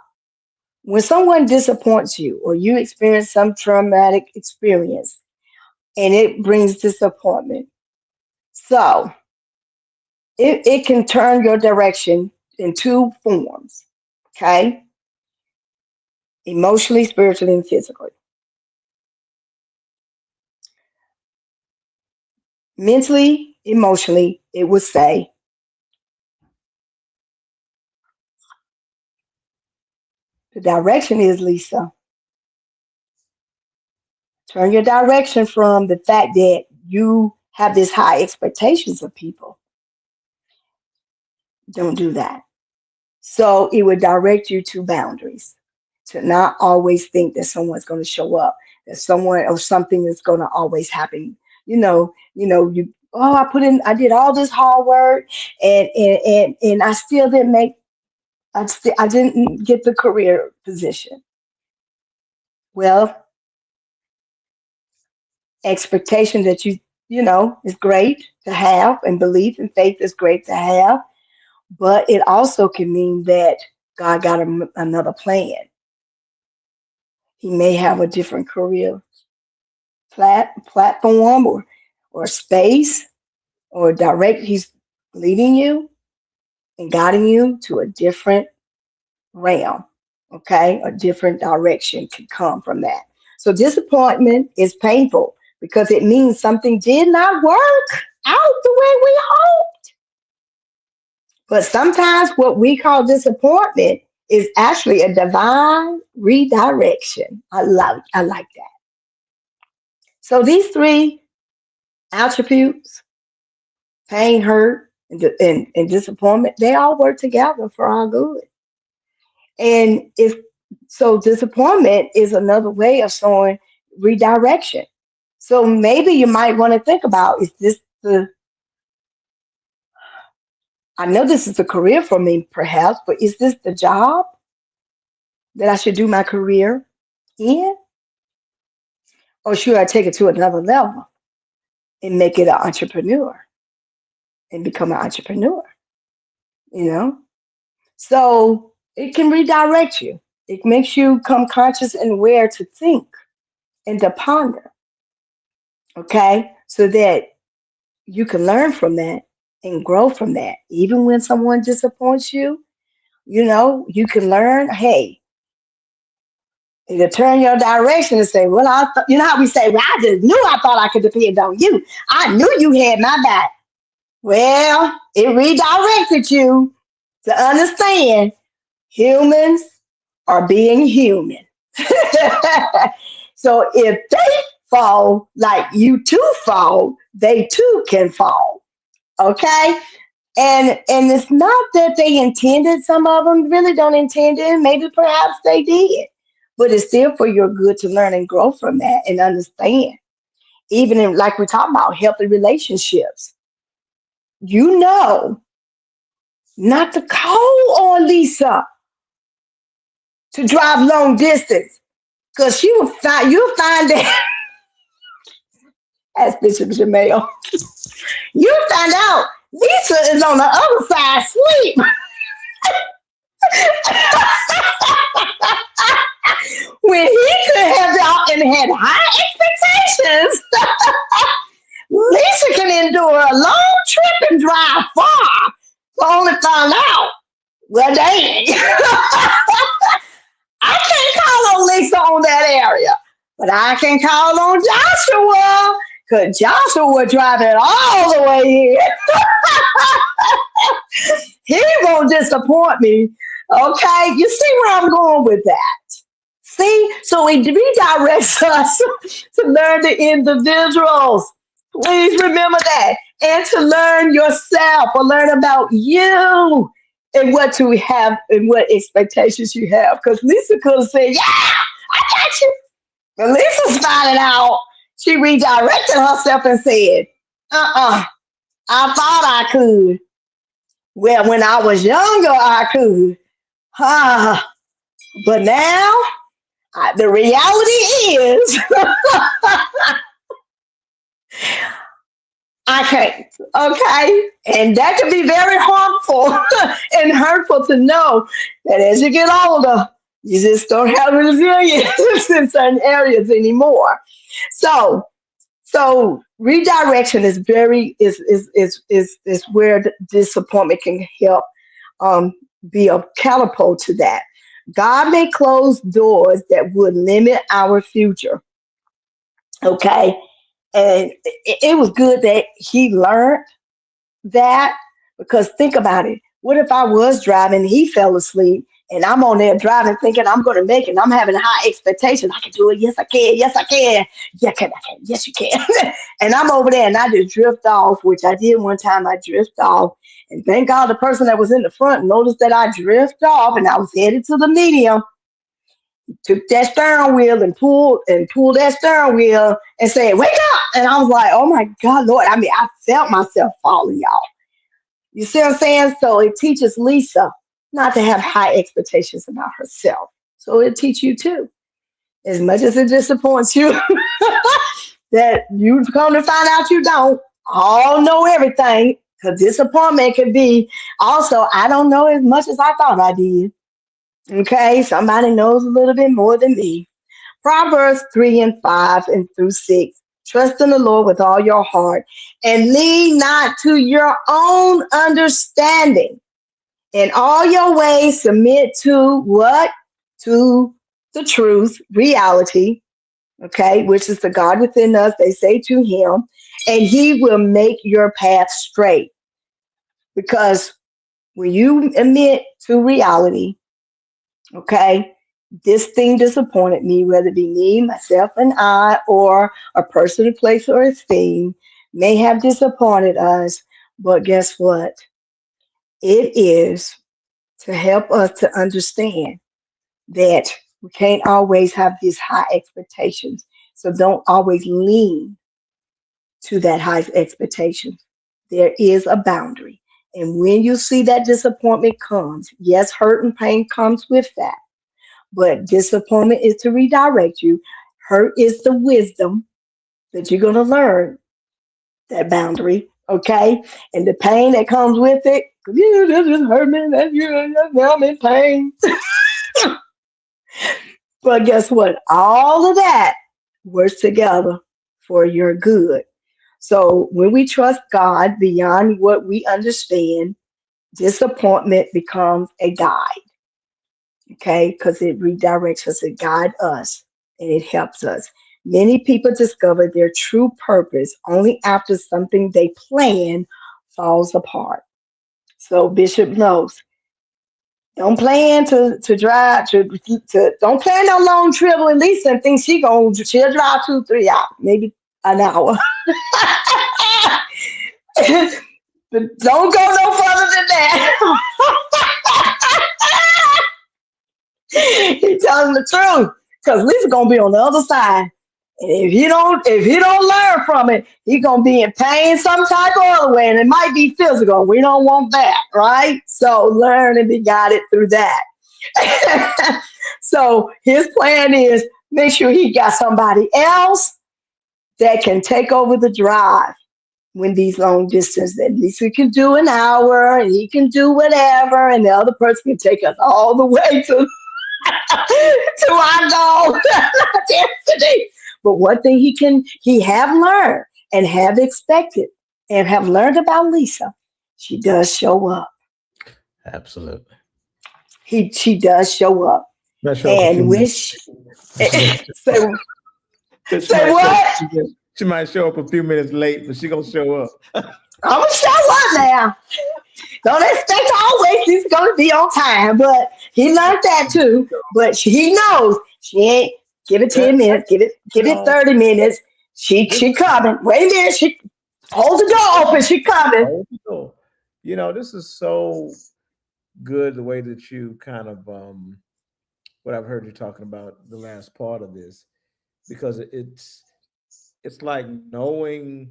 when someone disappoints you or you experience some traumatic experience and it brings disappointment, so it can turn your direction in two forms, okay? Emotionally, spiritually, and physically. Mentally, emotionally, it would say, the direction is Lisa. Turn your direction from the fact that you have this high expectations of people. Don't do that. So it would direct you to boundaries, to not always think that someone's going to show up, that someone or something is going to always happen. You I did all this hard work and I still didn't make I didn't get the career position. Well, expectation that is great to have, and belief and faith is great to have, but it also can mean that God got another plan. He may have a different career platform or space or direct. He's leading you and guiding you to a different realm. Okay, a different direction can come from that. So disappointment is painful because it means something did not work out the way we hoped. But sometimes what we call disappointment is actually a divine redirection. I like that. So these three attributes, pain, hurt, and disappointment, they all work together for our good. And if so, disappointment is another way of showing redirection. So maybe you might want to think about, is this I know this is a career for me, perhaps, but is this the job that I should do my career in? Or should I take it to another level and make it an entrepreneur and become an entrepreneur? You know? So it can redirect you. It makes you come conscious and aware to think and to ponder. Okay? So that you can learn from that and grow from that. Even when someone disappoints you, you can learn, hey, to turn your direction and say, well, you know how we say, well, I just knew I thought I could depend on you. I knew you had my back. Well, it redirected you to understand humans are being human. So if they fall like you too fall, they too can fall. Okay? And it's not that they intended, some of them really don't intend it, maybe perhaps they did. But it's still for your good to learn and grow from that and understand. Even in, like we talk about, healthy relationships. You know not to call on Lisa to drive long distance. Because you'll find that, as Bishop Jamel, you'll find out Lisa is on the other side asleep. When he could have out and had high expectations, Lisa can endure a long trip and drive far to only find out, well, dang. I can't call on Lisa on that area, but I can call on Joshua, because Joshua driving all the way here. He won't disappoint me. Okay, you see where I'm going with that? See, so it redirects us to learn the individuals. Please remember that. And to learn yourself or learn about you and what to have and what expectations you have. Because Lisa could have said, yeah, I got you. But Lisa's finding out. She redirected herself and said, I thought I could. Well, when I was younger, I could. But now, the reality is, I can't. Okay? And that can be very harmful and hurtful to know that as you get older, you just don't have resilience in certain areas anymore. So redirection is where disappointment can help be a catapult to that. God may close doors that would limit our future. Okay. And it was good that he learned that, because think about it. What if I was driving, he fell asleep, And I'm on there driving, thinking I'm going to make it. And I'm having high expectations. I can do it. Yes, I can. Yes, I can. Yeah, can I can. Yes, you can. And I'm over there, and I just drift off, which I did one time. I drift off, and thank God the person that was in the front noticed that I drift off, and I was headed to the medium. Took that steering wheel and pulled that steering wheel and said, "Wake up!" And I was like, "Oh my God, Lord!" I mean, I felt myself falling, y'all. You see what I'm saying? So it teaches Lisa not to have high expectations about herself. So it teach you too. As much as it disappoints you that you come to find out you don't all know everything, because disappointment could be also, I don't know as much as I thought I did. Okay, somebody knows a little bit more than me. Proverbs 3 and 5 and through 6. Trust in the Lord with all your heart and lean not to your own understanding. In all your ways, submit to what? To the truth, reality, okay, which is the God within us. They say to him, and he will make your path straight. Because when you admit to reality, okay, this thing disappointed me, whether it be me, myself, and I, or a person, place, or a thing, may have disappointed us. But guess what? It is to help us to understand that we can't always have these high expectations. So don't always lean to that high expectation. There is a boundary. And when you see that disappointment comes, yes, hurt and pain comes with that. But disappointment is to redirect you. Hurt is the wisdom that you're going to learn that boundary. Okay. And the pain that comes with it, you this just hurt me. Now I'm in pain. But guess what? All of that works together for your good. So when we trust God beyond what we understand, disappointment becomes a guide. Okay, because it redirects us, it guides us, and it helps us. Many people discover their true purpose only after something they plan falls apart. So Bishop knows. Don't plan to drive to don't plan no long trip with Lisa and think she'll drive 2 3 hours, maybe an hour. But don't go no further than that. He telling the truth. Because Lisa gonna be on the other side. And if he don't learn from it, he gonna be in pain some type of other way. And it might be physical. We don't want that, right? So learn and be guided through that. So his plan is make sure he got somebody else that can take over the drive when these long distance. At least we can do an hour and he can do whatever, and the other person can take us all the way to our goal destiny. But one thing he have learned and have expected and have learned about Lisa, she does show up. Absolutely. She does show up. Not show up a few And minutes. wish She say, say what? might show up a few minutes late, but she gonna show up. I'm gonna show up now. Don't expect always he's gonna be on time, but he learned that too. But he knows she ain't give it That 10 minutes, give it no, 30 minutes. this She coming. Wait a minute, she hold the door open, she coming. oh, no. This is so good the way that you kind of what I've heard you talking about the last part of this, because it's like knowing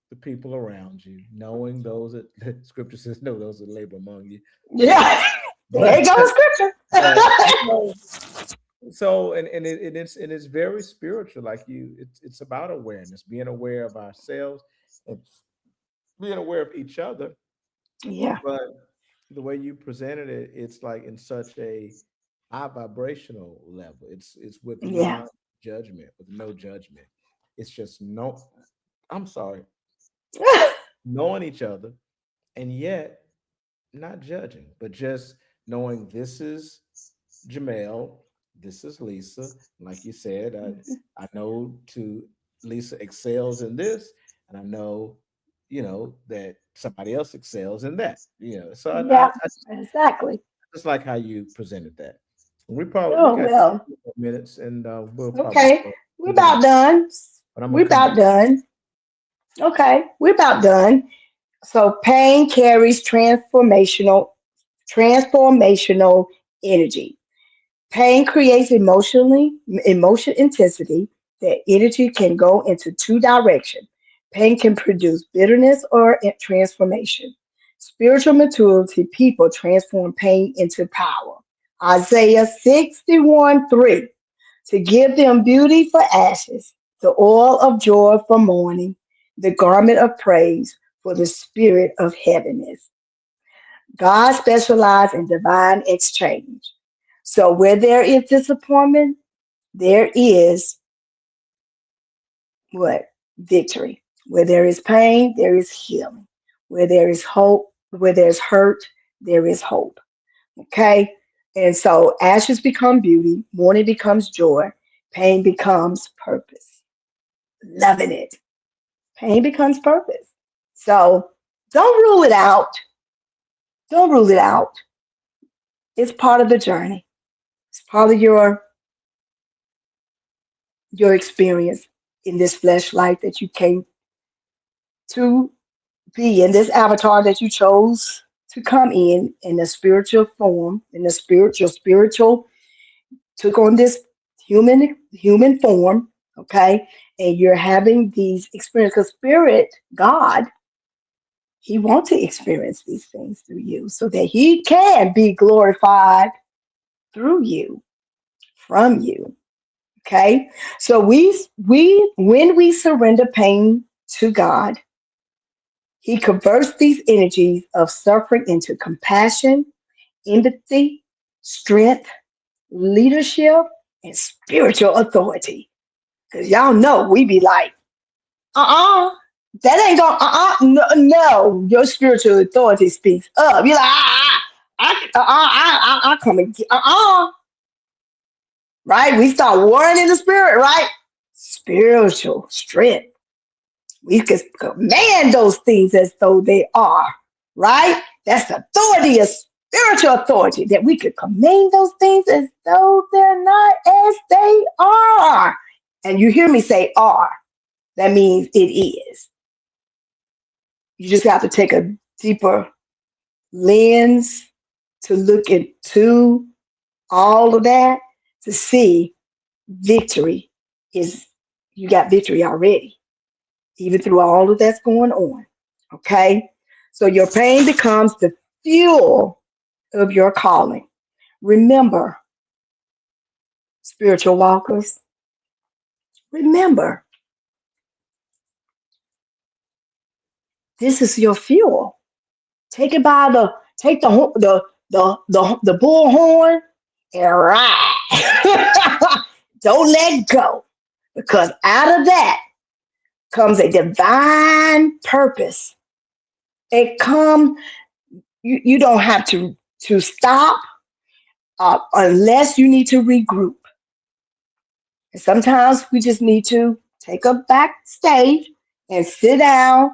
the people around you, knowing those that scripture says know those that labor among you. Yeah. There But you go the scripture. but so and it's very spiritual, like it's about awareness, being aware of ourselves and being aware of each other. Yeah, But the way you presented it, it's like in such a high vibrational level. It's with yeah. non-judgment, with no judgment. It's just no, I'm sorry, knowing each other, and yet not judging, but just knowing this is Jamel, this is Lisa. Like you said, I know to Lisa excels in this, and I know, that somebody else excels in that. So Yeah, exactly. just like how you presented that. We Oh, got well, 2 minutes, and we'll probably okay. close. We're We'll do that, about done. but I'm gonna We're come about back. done. Okay, we're about done. So pain carries transformational energy. Pain creates emotion intensity. That energy can go into two directions. Pain can produce bitterness or transformation. Spiritual maturity, people transform pain into power. Isaiah 61:3. To give them beauty for ashes, the oil of joy for mourning, the garment of praise for the spirit of heaviness. God specializes in divine exchange. So where there is disappointment, there is what? Victory. Where there is pain, there is healing. Where there is hope, where there's hurt, there is hope. Okay? And so ashes become beauty, mourning becomes joy, pain becomes purpose. Loving it. Pain becomes purpose. So don't rule it out. Don't rule it out. It's part of the journey. It's part of your experience in this flesh life that you came to be in, this avatar that you chose to come in the spiritual form, in the spiritual took on this human form, okay? And you're having these experiences because spirit, God, he wants to experience these things through you so that he can be glorified through you, from you. Okay. So we when we surrender pain to God, he converts these energies of suffering into compassion, empathy, strength, leadership, and spiritual authority. Because y'all know we be like, uh-uh, that ain't gonna, no, no, your spiritual authority speaks up. You're like, I come and get, right? We start warring in the spirit, right? Spiritual strength. We can command those things as though they are, right? That's authority, a spiritual authority that we could command those things as though they're not as they are. And you hear me say are. That means it is. You just have to take a deeper lens to look into all of that to see victory is, you got victory already, even through all of that's going on. Okay? So your pain becomes the fuel of your calling. Remember, spiritual walkers, remember, this is your fuel. Take it by the take the bullhorn and ride. Don't let go. Because out of that comes a divine purpose. It come you don't have to stop unless you need to regroup. And sometimes we just need to take a backstage and sit down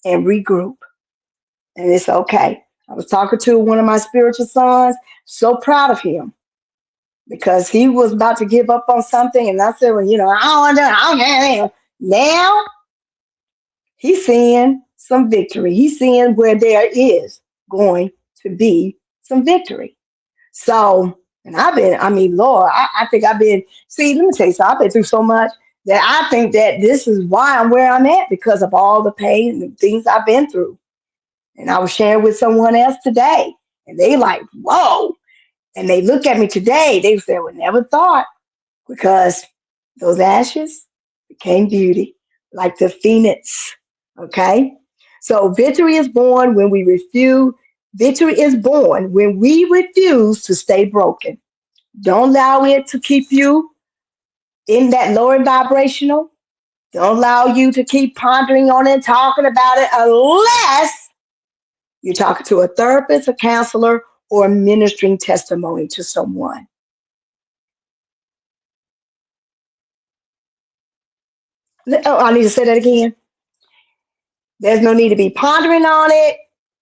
and regroup. And it's okay. I was talking to one of my spiritual sons, so proud of him because he was about to give up on something. And I said, well, I don't want to, I don't. Now he's seeing some victory. He's seeing where there is going to be some victory. So, and Lord, I think I've been, see, let me tell you something. I've been through so much that I think that this is why I'm where I'm at because of all the pain and the things I've been through. And I was sharing with someone else today, and they like, whoa. And they look at me today, they said, we never thought because those ashes became beauty, like the phoenix. Okay? So victory is born when we refuse to stay broken. Don't allow it to keep you in that lower vibrational. Don't allow you to keep pondering on it, talking about it, unless you're talking to a therapist, a counselor, or ministering testimony to someone. Oh, I need to say that again. There's no need to be pondering on it.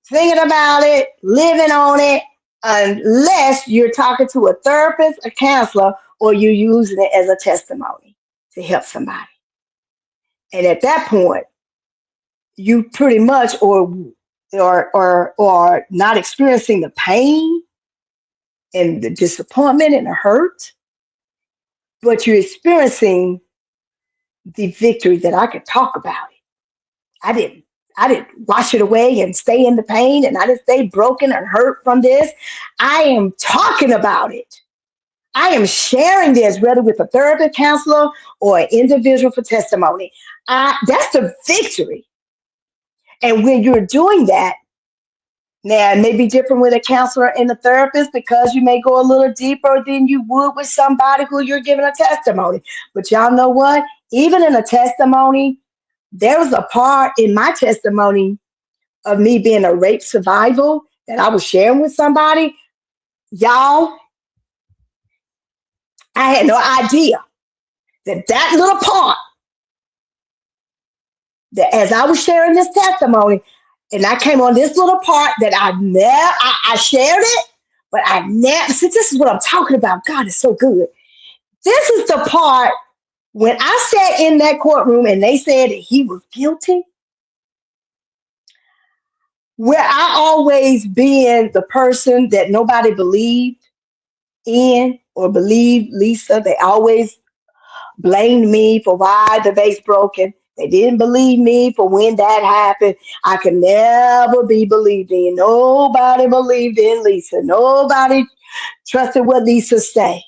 thinking about it, living on it, unless you're talking to a therapist, a counselor, or you're using it as a testimony to help somebody. And at that point, you pretty much or not experiencing the pain and the disappointment and the hurt, but you're experiencing the victory that I could talk about it. I didn't wash it away and stay in the pain, and I didn't stay broken and hurt from this. I am talking about it. I am sharing this, whether with a therapist, counselor, or an individual for testimony. That's the victory. And when you're doing that, now it may be different with a counselor and a therapist because you may go a little deeper than you would with somebody who you're giving a testimony. But y'all know what? Even in a testimony, there was a part in my testimony of me being a rape survivor that I was sharing with somebody. Y'all, I had no idea that little part, that as I was sharing this testimony, and I came on this little part that I shared it, but I never, see, this is what I'm talking about. God is so good. This is the part when I sat in that courtroom and they said that he was guilty, where I always been the person that nobody believed in or believed Lisa. They always blamed me for why the vase broken. They didn't believe me for when that happened. I could never be believed in. Nobody believed in Lisa. Nobody trusted what Lisa said.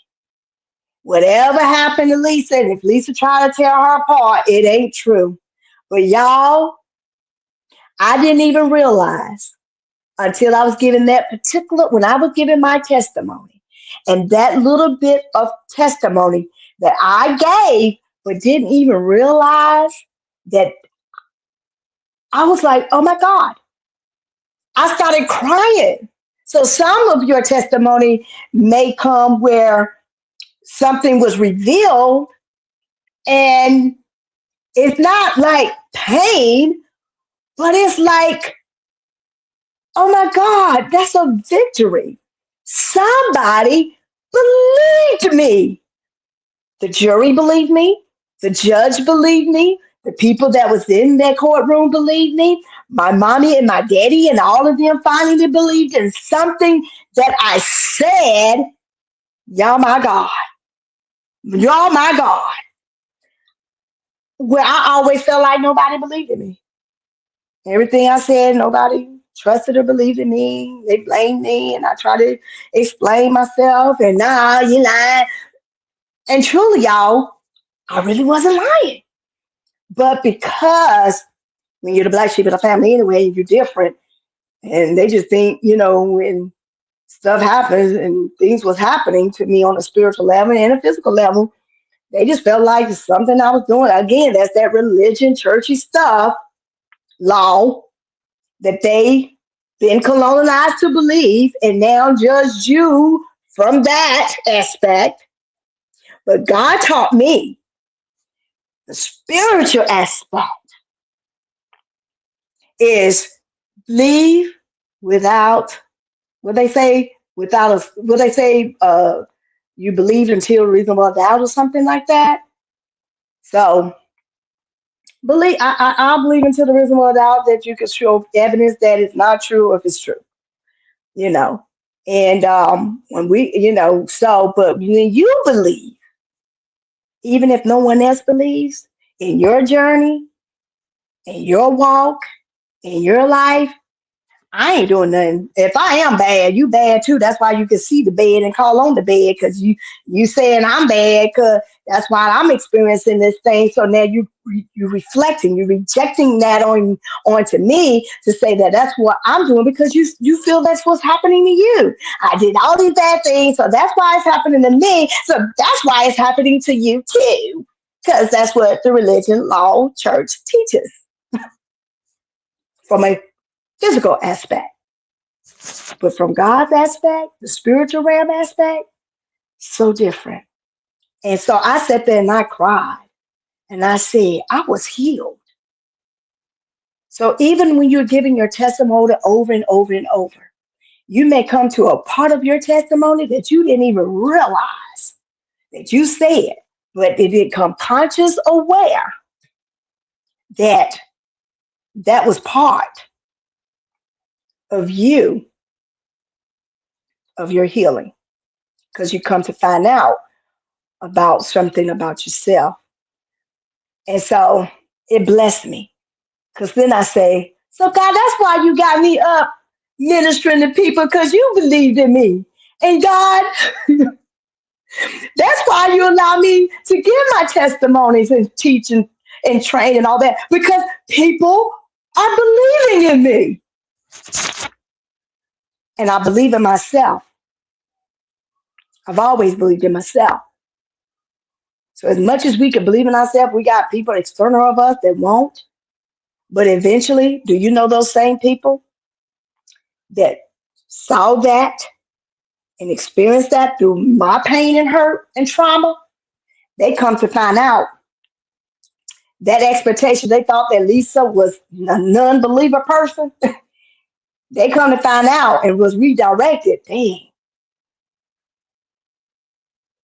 Whatever happened to Lisa, and if Lisa tried to tear her apart, it ain't true. But y'all, I didn't even realize until I was giving when I was giving my testimony, and that little bit of testimony that I gave, but didn't even realize that I was like, oh my God, I started crying. So some of your testimony may come where something was revealed and it's not like pain, but it's like, oh my God, that's a victory. Somebody believed me. The jury believed me. The judge believed me. The people that was in that courtroom believed me. My mommy and my daddy and all of them finally believed in something that I said. Y'all, my God. Y'all, my God. Where I always felt like nobody believed in me. Everything I said, nobody trusted or believed in me. They blamed me, and I tried to explain myself, and nah, you lying. And truly, y'all, I really wasn't lying. But because when you're the black sheep of the family anyway, you're different. And they just think, when stuff happens and things was happening to me on a spiritual level and a physical level, they just felt like something I was doing. Again, that's that religion, churchy stuff, law, that they been colonized to believe and now judge you from that aspect. But God taught me the spiritual aspect is believe without, you believe until reasonable doubt or something like that. So I believe until the reasonable doubt that you can show evidence that it's not true or if it's true, you know. And when but when you believe, even if no one else believes in your journey, in your walk, in your life, I ain't doing nothing. If I am bad, you bad too. That's why you can see the bed and call on the bed, because you saying I'm bad, because that's why I'm experiencing this thing. So now you're reflecting, you're rejecting that onto me to say that that's what I'm doing, because you feel that's what's happening to you. I did all these bad things, so that's why it's happening to me. So that's why it's happening to you too, because that's what the religion, law, church teaches from a physical aspect. But from God's aspect, the spiritual realm aspect, so different. And so I sat there and I cried and I said, I was healed. So even when you're giving your testimony over and over and over, you may come to a part of your testimony that you didn't even realize that you said, but it become conscious aware that that was part of you, of your healing, because you come to find out about something about yourself. And so it blessed me because then I say, so God, that's why you got me up ministering to people because you believed in me. And God, that's why you allow me to give my testimonies and teaching and train and all that because people are believing in me. And I believe in myself. I've always believed in myself. So as much as we can believe in ourselves, we got people external of us that won't. But eventually, do you know those same people that saw that and experienced that through my pain and hurt and trauma? They come to find out that expectation, they thought that Lisa was a non-believer person. They come to find out and was redirected. Dang,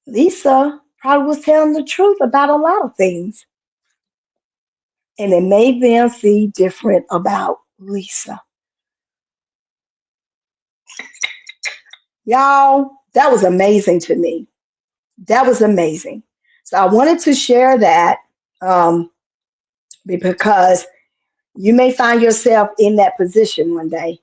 Lisa probably was telling the truth about a lot of things. And it made them see different about Lisa. Y'all, that was amazing to me. That was amazing. So I wanted to share that because you may find yourself in that position one day.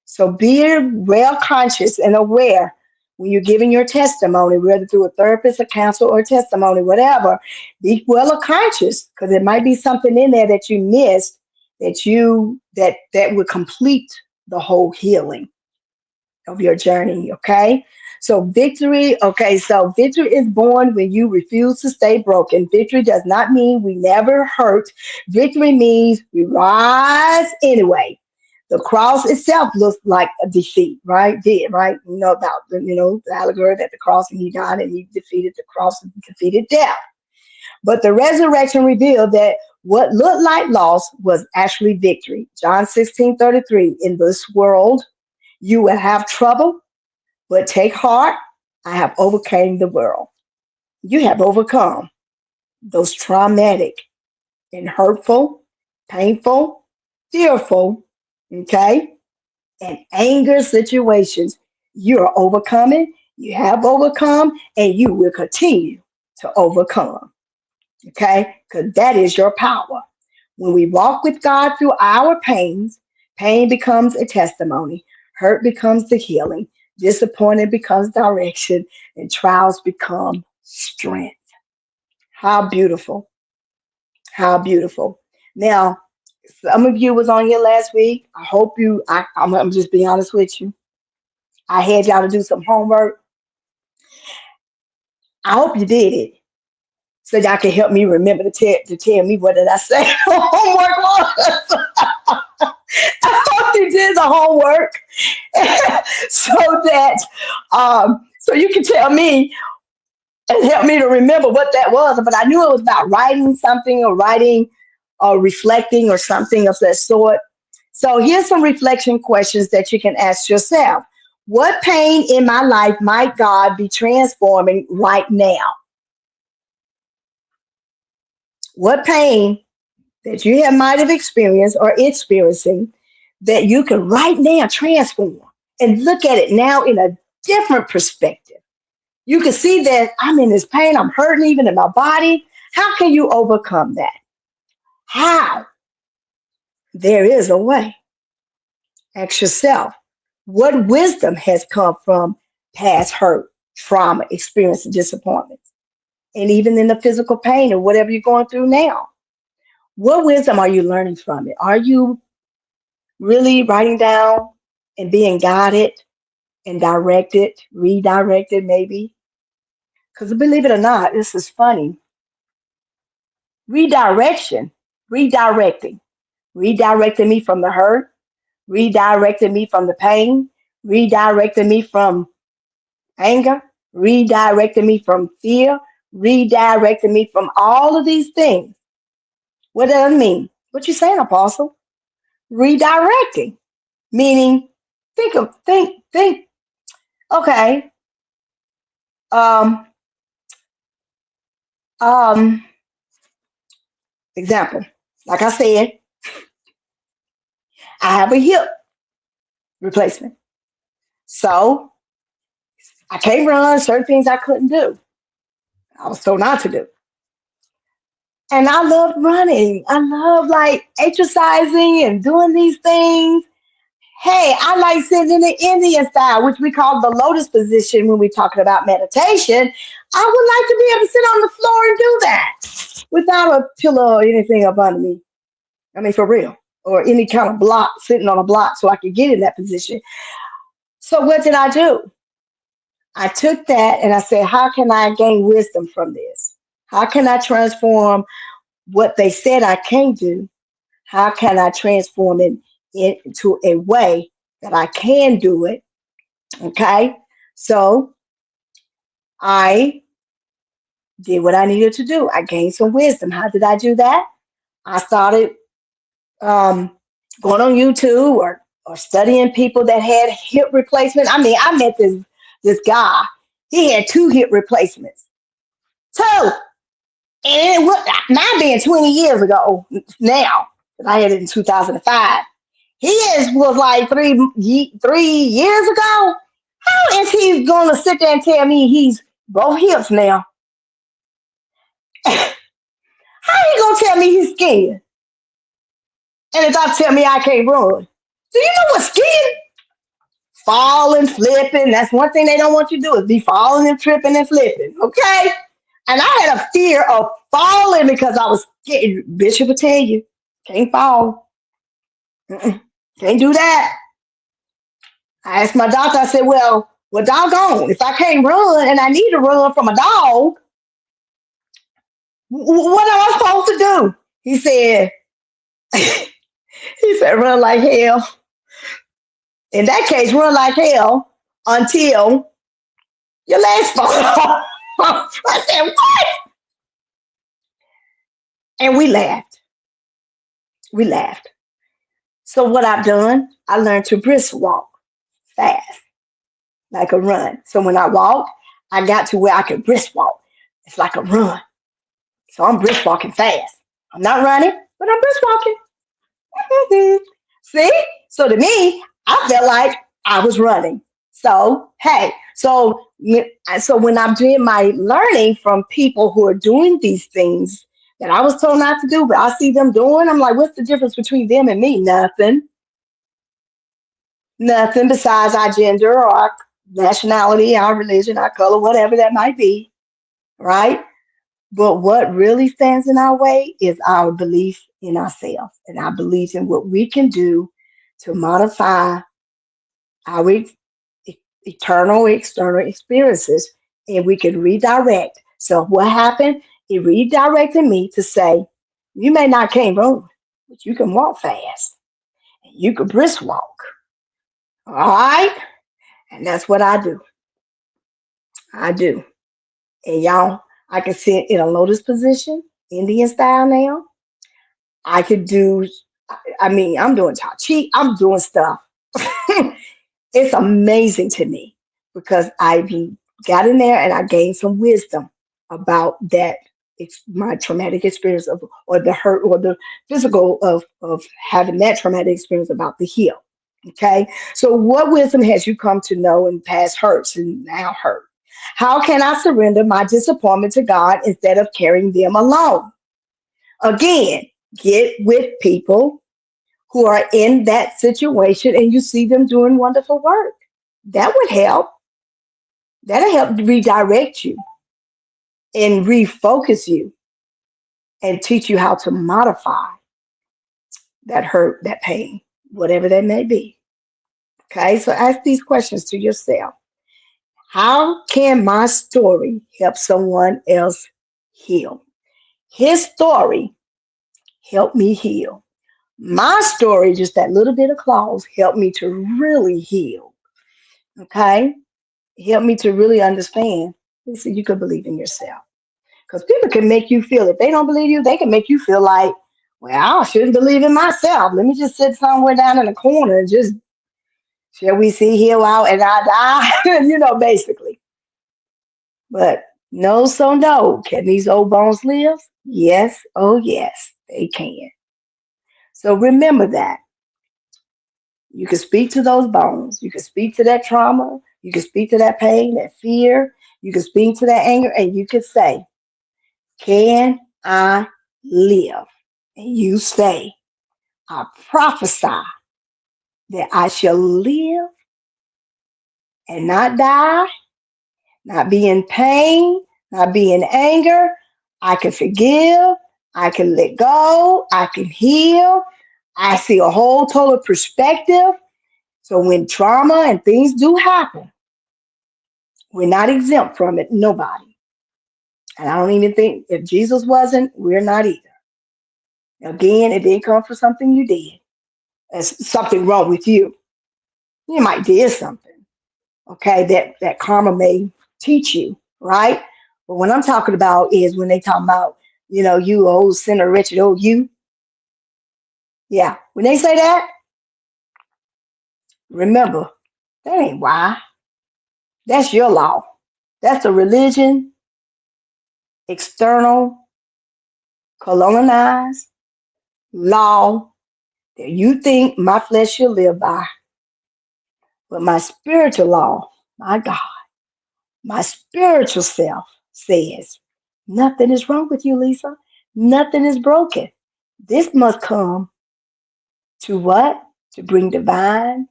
So be well conscious and aware when you're giving your testimony, whether through a therapist, a counselor, or a testimony, whatever. Be well conscious because there might be something in there that you missed that would complete the whole healing of your journey. Okay. So victory is born when you refuse to stay broken. Victory does not mean we never hurt. Victory means we rise anyway. The cross itself looks like a defeat, right? Right? You know about the allegory that the cross and he died and he defeated the cross and defeated death. But the resurrection revealed that what looked like loss was actually victory. John 16:33, in this world you will have trouble, but take heart, I have overcome the world. You have overcome those traumatic and hurtful, painful, fearful, okay, and anger situations. You are overcoming, you have overcome, and you will continue to overcome, okay, because that is your power. When we walk with God through our pains, pain becomes a testimony, hurt becomes the healing, disappointment becomes direction, and trials become strength. How beautiful. How beautiful. Now, some of you was on here last week. I hope I'm just being honest with you. I had y'all to do some homework. I hope you did it. So y'all can help me remember to tell me what did I say homework was. I hope you did the homework so that so you can tell me and help me to remember what that was. But I knew it was about writing something or writing or reflecting or something of that sort. So here's some reflection questions that you can ask yourself. What pain in my life might God be transforming right now? What pain that you might have experienced or experiencing that you can right now transform and look at it now in a different perspective. You can see that I'm in this pain, I'm hurting even in my body. How can you overcome that? How? There is a way. Ask yourself, what wisdom has come from past hurt, trauma, experience, and disappointments? And even in the physical pain or whatever you're going through now. What wisdom are you learning from it? Are you really writing down and being guided and directed, redirected maybe? Because believe it or not, this is funny. Redirecting, redirecting me from the hurt, redirecting me from the pain, redirecting me from anger, redirecting me from fear, redirecting me from all of these things. What does that mean? What you saying, Apostle? redirecting, meaning think. Okay, um, um, example. Like I said, I have a hip replacement, so I can't run certain things I couldn't do. I was told not to do. And I love running. I love like exercising and doing these things. Hey, I like sitting in the Indian style, which we call the lotus position when we're talking about meditation. I would like to be able to sit on the floor and do that without a pillow or anything up under me. I mean, for real. Or any kind of block, sitting on a block so I could get in that position. So what did I do? I took that and I said, how can I gain wisdom from this? How can I transform what they said I can't do? How can I transform it into a way that I can do it? Okay. So I did what I needed to do. I gained some wisdom. How did I do that? I started um, going on YouTube or studying people that had hip replacement. I mean, I met this guy. He had 2 hip replacements. 2. And mine being 20 years ago now, because I had it in 2005. His was like 3 years ago. How is he gonna sit there and tell me he's both hips now? How he gonna tell me he's skiing? And if I tell me I can't run, do you know what skiing? Falling, flipping. That's one thing they don't want you to do is be falling and tripping and flipping. Okay? And I had a fear of falling because I was scared. Bishop will tell you, can't fall. Mm-mm, can't do that. I asked my doctor, I said, well, doggone, if I can't run and I need to run from a dog, what am I supposed to do? He said, he said, run like hell. In that case, run like hell until your legs fall off. I said, what? And we laughed. We laughed. So what I've done, I learned to brisk walk fast, like a run. So when I walk, I got to where I could brisk walk. It's like a run. So I'm brisk walking fast. I'm not running, but I'm brisk walking. See? So to me, I felt like I was running. So hey, so when I'm doing my learning from people who are doing these things that I was told not to do, but I see them doing, I'm like, what's the difference between them and me? Nothing. Nothing besides our gender or our nationality, our religion, our color, whatever that might be, right? But what really stands in our way is our belief in ourselves and our belief in what we can do to modify our eternal external experiences, and we can redirect. So what happened? It redirected me to say, you may not can't run, but you can walk fast. And you can brisk walk. All right? And that's what I do. I do. And y'all, I can sit in a lotus position, Indian style now. I could do, I mean, I'm doing Tai Chi, I'm doing stuff. It's amazing to me because I got in there and I gained some wisdom about that. It's my traumatic experience of, or the hurt, or the physical of having that traumatic experience about the heel. Okay. So what wisdom has you come to know in past hurts and now hurt? How can I surrender my disappointment to God instead of carrying them alone? Again, get with people who are in that situation and you see them doing wonderful work. That would help. That'll help redirect you and refocus you and teach you how to modify that hurt, that pain, whatever that may be. Okay, so ask these questions to yourself. How can my story help someone else heal? His story helped me heal. My story, just that little bit of clause, helped me to really heal. Okay? Helped me to really understand. Listen, you could believe in yourself. Because people can make you feel, if they don't believe you, they can make you feel like, Well, I shouldn't believe in myself. Let me just sit somewhere down in the corner and just, shall we see here out and I die? Basically. But no, so no. Can these old bones live? Yes. Oh, yes, they can. So remember that. You can speak to those bones. You can speak to that trauma. You can speak to that pain, that fear. You can speak to that anger, and you can say, can I live? And you say, I prophesy that I shall live and not die, not be in pain, not be in anger. I can forgive. I can let go. I can heal. I see a whole total perspective. So when trauma and things do happen, we're not exempt from it. Nobody. And I don't even think if Jesus wasn't, we're not either. Again, it didn't come for something you did. There's something wrong with you. You might did something, okay, that karma may teach you, right? But what I'm talking about is when they talk about, you old sinner, wretched old you. Yeah, when they say that, remember, that ain't why. That's your law. That's a religion, external, colonized law that you think my flesh should live by. But my spiritual law, my God, my spiritual self says, nothing is wrong with you, Lisa. Nothing is broken. This must come to what? To bring divine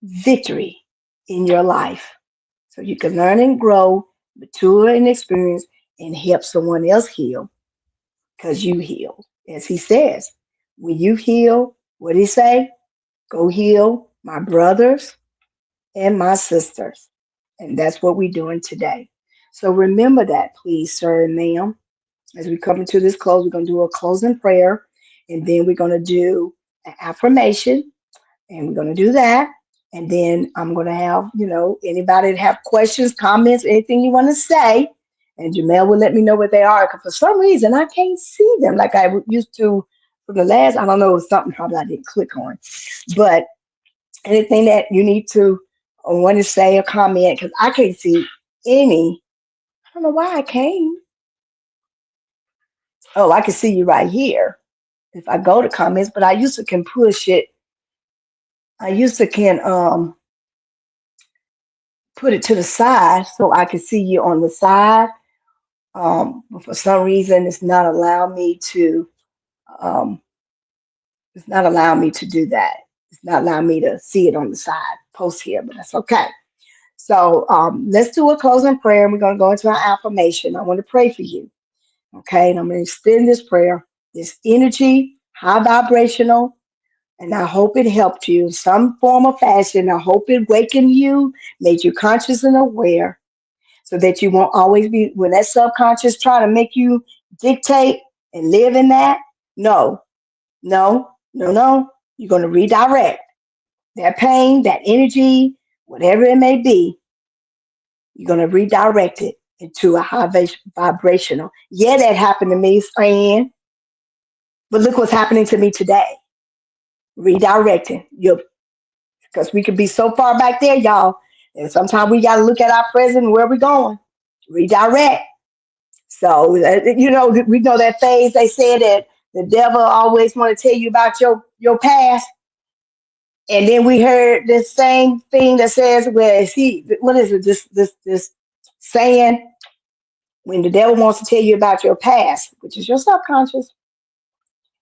victory in your life. So you can learn and grow, mature and experience, and help someone else heal because you healed. As he says, when you heal, what did he say? Go heal my brothers and my sisters. And that's what we're doing today. So remember that, please, sir and ma'am. As we come into this close, we're going to do a closing prayer, and then we're going to do an affirmation, and we're going to do that. And then I'm going to have, anybody that have questions, comments, anything you want to say, and Jamel will let me know what they are. Because for some reason, I can't see them like I used to from the last. I don't know, it was something probably I didn't click on. But anything that you need to or want to say or comment, because I can't see any. I don't know why I can't. Oh, I can see you right here if I go to comments, but I used to can push it. I used to can put it to the side so I can see you on the side. But for some reason, um, it's not allowing me to do that. It's not allowing me to see it on the side post here, but that's okay. So let's do a closing prayer, and we're going to go into our affirmation. I want to pray for you. Okay, and I'm going to extend this prayer, this energy, high vibrational, and I hope it helped you in some form or fashion. I hope it wakened you, made you conscious and aware, so that you won't always be, when that subconscious try to make you dictate and live in that. No, no, no, no. You're going to redirect that pain, that energy, whatever it may be. You're going to redirect it into a high vibrational. Yeah, that happened to me, Fran. But look what's happening to me today. Redirecting. Because we could be so far back there, y'all. And sometimes we got to look at our present and where we're going. Redirect. So, we know that phase they said that the devil always want to tell you about your past. And then we heard this same thing that says, what is it? This saying, when the devil wants to tell you about your past, which is your subconscious,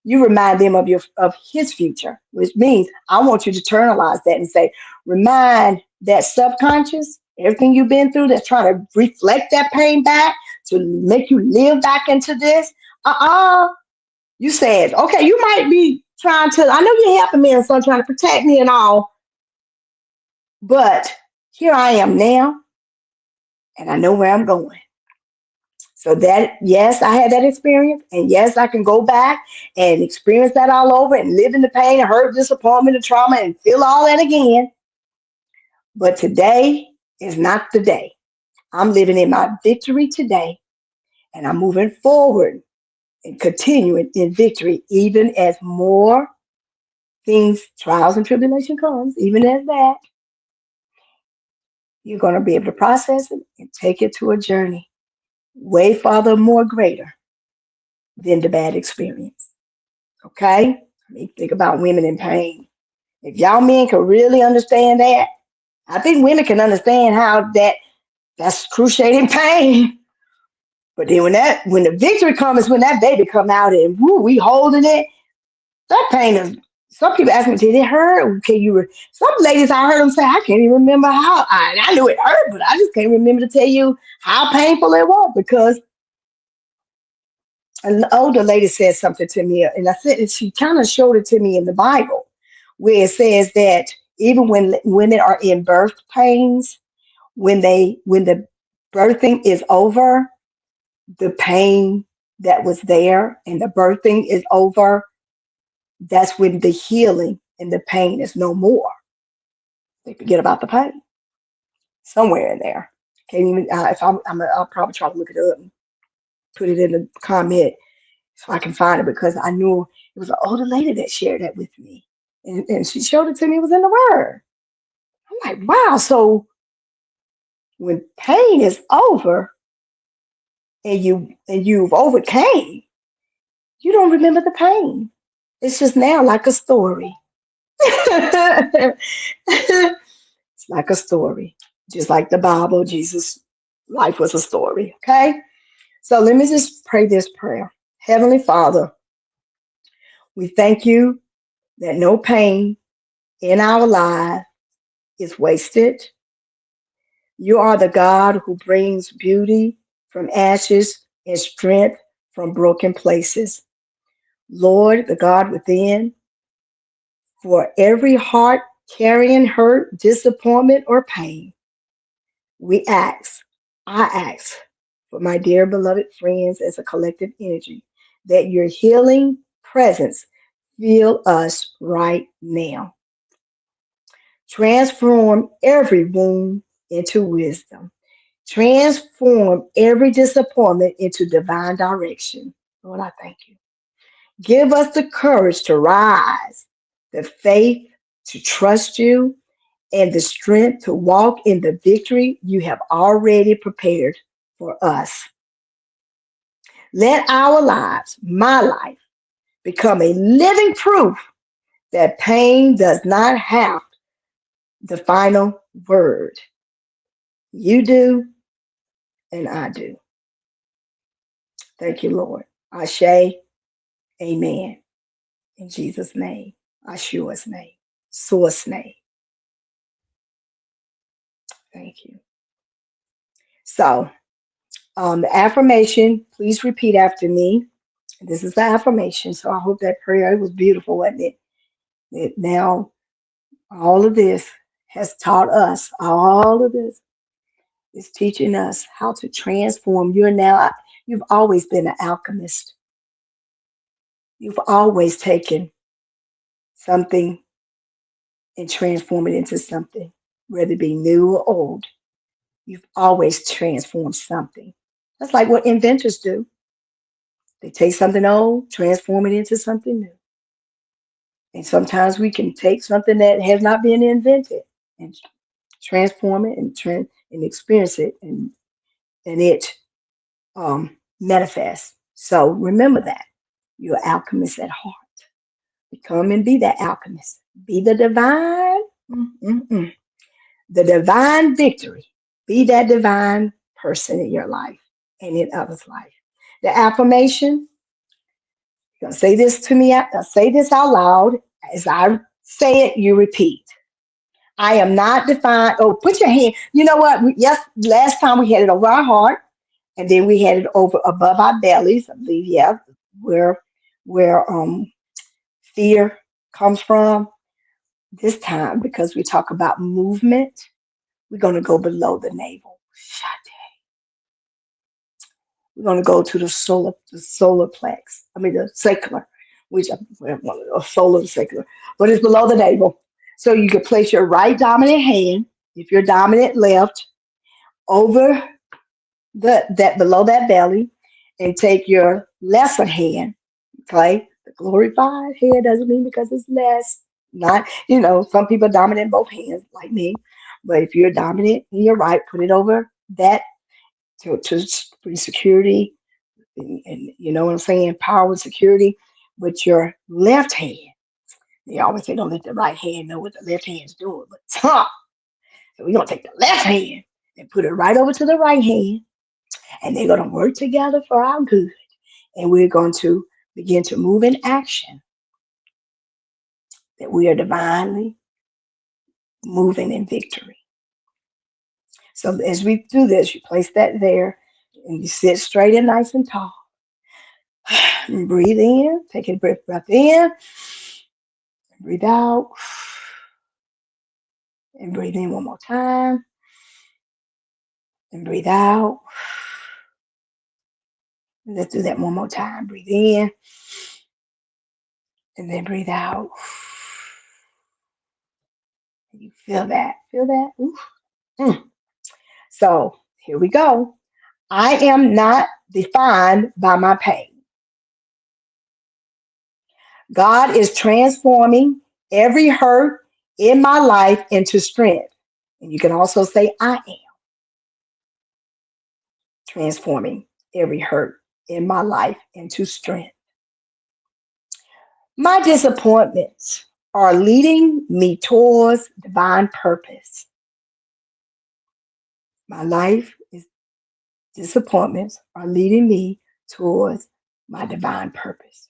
you remind them of his future, which means I want you to internalize that and say, remind that subconscious, everything you've been through that's trying to reflect that pain back to make you live back into this. You said, okay, you might be trying to, I know you're helping me and so trying to protect me and all, but here I am now, and I know where I'm going. So that, yes, I had that experience, and yes, I can go back and experience that all over and live in the pain and hurt, disappointment, and trauma and feel all that again. But today is not the day. I'm living in my victory today, and I'm moving forward and continuing in victory, even as more things, trials and tribulation comes, even as that, you're going to be able to process it and take it to a journey way farther, more greater than the bad experience. Okay? I mean, think about women in pain. If y'all men can really understand that, I think women can understand how that's cruciating pain. But then when the victory comes, when that baby come out and woo, we holding it, that pain is. Some people ask me, did it hurt? Can you? Some ladies I heard them say, I can't even remember how. I knew it hurt, but I just can't remember to tell you how painful it was because an older lady said something to me, and I said she kind of showed it to me in the Bible, where it says that even when women are in birth pains, when the birthing is over, the pain that was there and the birthing is over, that's when the healing and the pain is no more. They forget about the pain somewhere in there. Can't even. I'll probably try to look it up and put it in the comment so I can find it because I knew it was an older lady that shared that with me, and she showed it to me. It was in the Word. I'm like, wow. So when pain is over and you've overcame, you don't remember the pain. It's just now like a story. It's like a story. Just like the Bible, Jesus' life was a story. Okay? So let me just pray this prayer. Heavenly Father, we thank you that no pain in our life is wasted. You are the God who brings beauty from ashes and strength from broken places. Lord, the God within, for every heart carrying hurt, disappointment, or pain, I ask for my dear beloved friends as a collective energy, that your healing presence fill us right now. Transform every wound into wisdom. Transform every disappointment into divine direction. Lord, I thank you. Give us the courage to rise, the faith to trust you, and the strength to walk in the victory you have already prepared for us. Let our lives, my life, become a living proof that pain does not have the final word. You do, and I do. Thank you, Lord. Ashe, amen. In Jesus' name, Ashua's name, Source name. Thank you. So, the affirmation, please repeat after me. This is the affirmation. So I hope that prayer, it was beautiful, wasn't it? That now all of this has taught us, all of this is teaching us how to transform. You've always been an alchemist. You've always taken something and transformed it into something, whether it be new or old. You've always transformed something. That's like what inventors do. They take something old, transform it into something new. And sometimes we can take something that has not been invented and transform it and experience it and it manifests. So remember that you're an alchemist at heart. Become and be that alchemist. Be the divine, the divine victory. Be that divine person in your life and in others' life. The affirmation, you're gonna say this to me. Say this out loud. As I say it, you repeat. I am not defined. Oh, put your hand. You know what? Yes, last time we had it over our heart, and then we had it over above our bellies. I believe, yeah, where fear comes from. This time, because we talk about movement, we're going to go below the navel. We're going to go to the solar plex. I mean, the sacral, which solar and sacral, but it's below the navel. So you can place your right dominant hand, if you're dominant left, over that below that belly, and take your lesser hand. Okay, the glorified hand doesn't mean because it's less. Not, some people dominate both hands like me, but if you're dominant in your right, put it over that to bring security and you know what I'm saying, power and security with your left hand. They always say don't let the right hand know what the left hand's doing, but so we're gonna take the left hand and put it right over to the right hand, and they're gonna work together for our good. And we're going to begin to move in action that we are divinely moving in victory. So as we do this, you place that there and you sit straight and nice and tall. And breathe in, take a breath in, breathe out, and breathe in one more time, and breathe out. Let's do that one more time. Breathe in, and then breathe out. You feel that? Feel that? Ooh. Mm. So here we go. I am not defined by my pain. God is transforming every hurt in my life into strength. And you can also say, I am transforming every hurt in my life into strength. My disappointments are leading me towards divine purpose. My life is disappointments are leading me towards my divine purpose.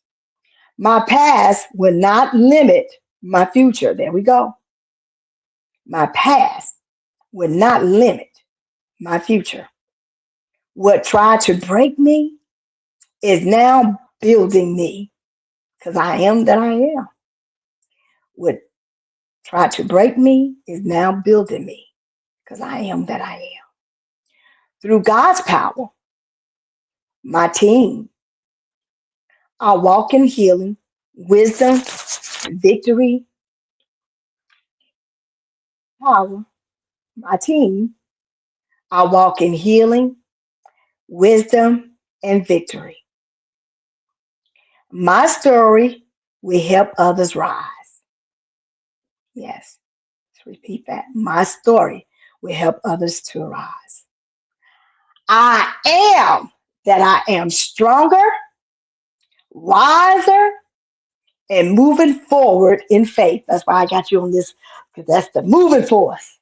My past will not limit my future. There we go. My past will not limit my future. What tried to break me is now building me because I am that I am. What tried to break me is now building me because I am that I am. Through God's power, my team are walking healing, wisdom, victory, power. My team are walking healing, wisdom, and victory. My story will help others rise. Yes, let's repeat that. My story will help others to rise. I am that I am stronger, wiser, and moving forward in faith. That's why I got you on this, because that's the moving force,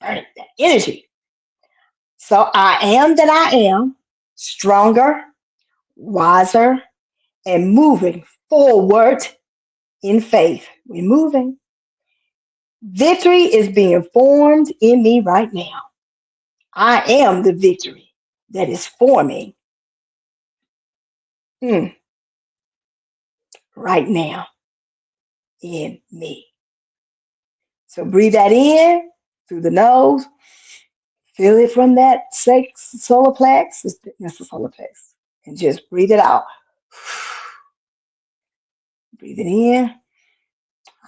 that energy. So I am that I am stronger, wiser, and moving forward in faith. We're moving. Victory is being formed in me right now. I am the victory that is forming right now in me. So breathe that in through the nose. Feel it from that solar plex. That's the solar plex. And just breathe it out. Breathe it in.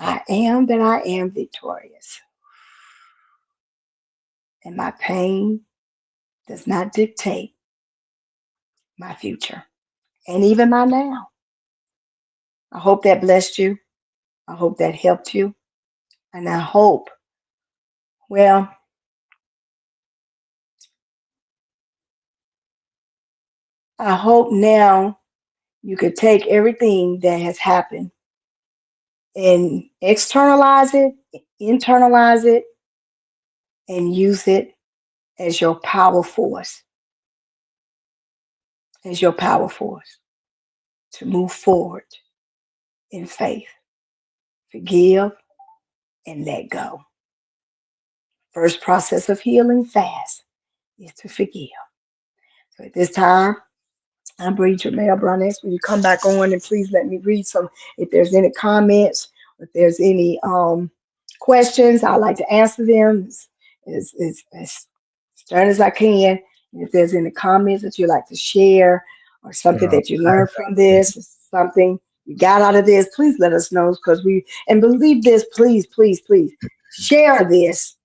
I am that I am victorious. And my pain does not dictate my future and even my now. I hope that blessed you. I hope that helped you. And I hope, well, I hope now you could take everything that has happened and externalize it, internalize it, and use it as your power force, to move forward in faith. Forgive and let go. First process of healing fast is to forgive. So at this time, I'm Bree Jamel Browness. When you come back on, and please let me read some. If there's any comments, if there's any questions, I'd like to answer them as stern as I can. And if there's any comments that you'd like to share or something that you learned from this, or something you got out of this, please let us know, because and believe this, please, please, please share this.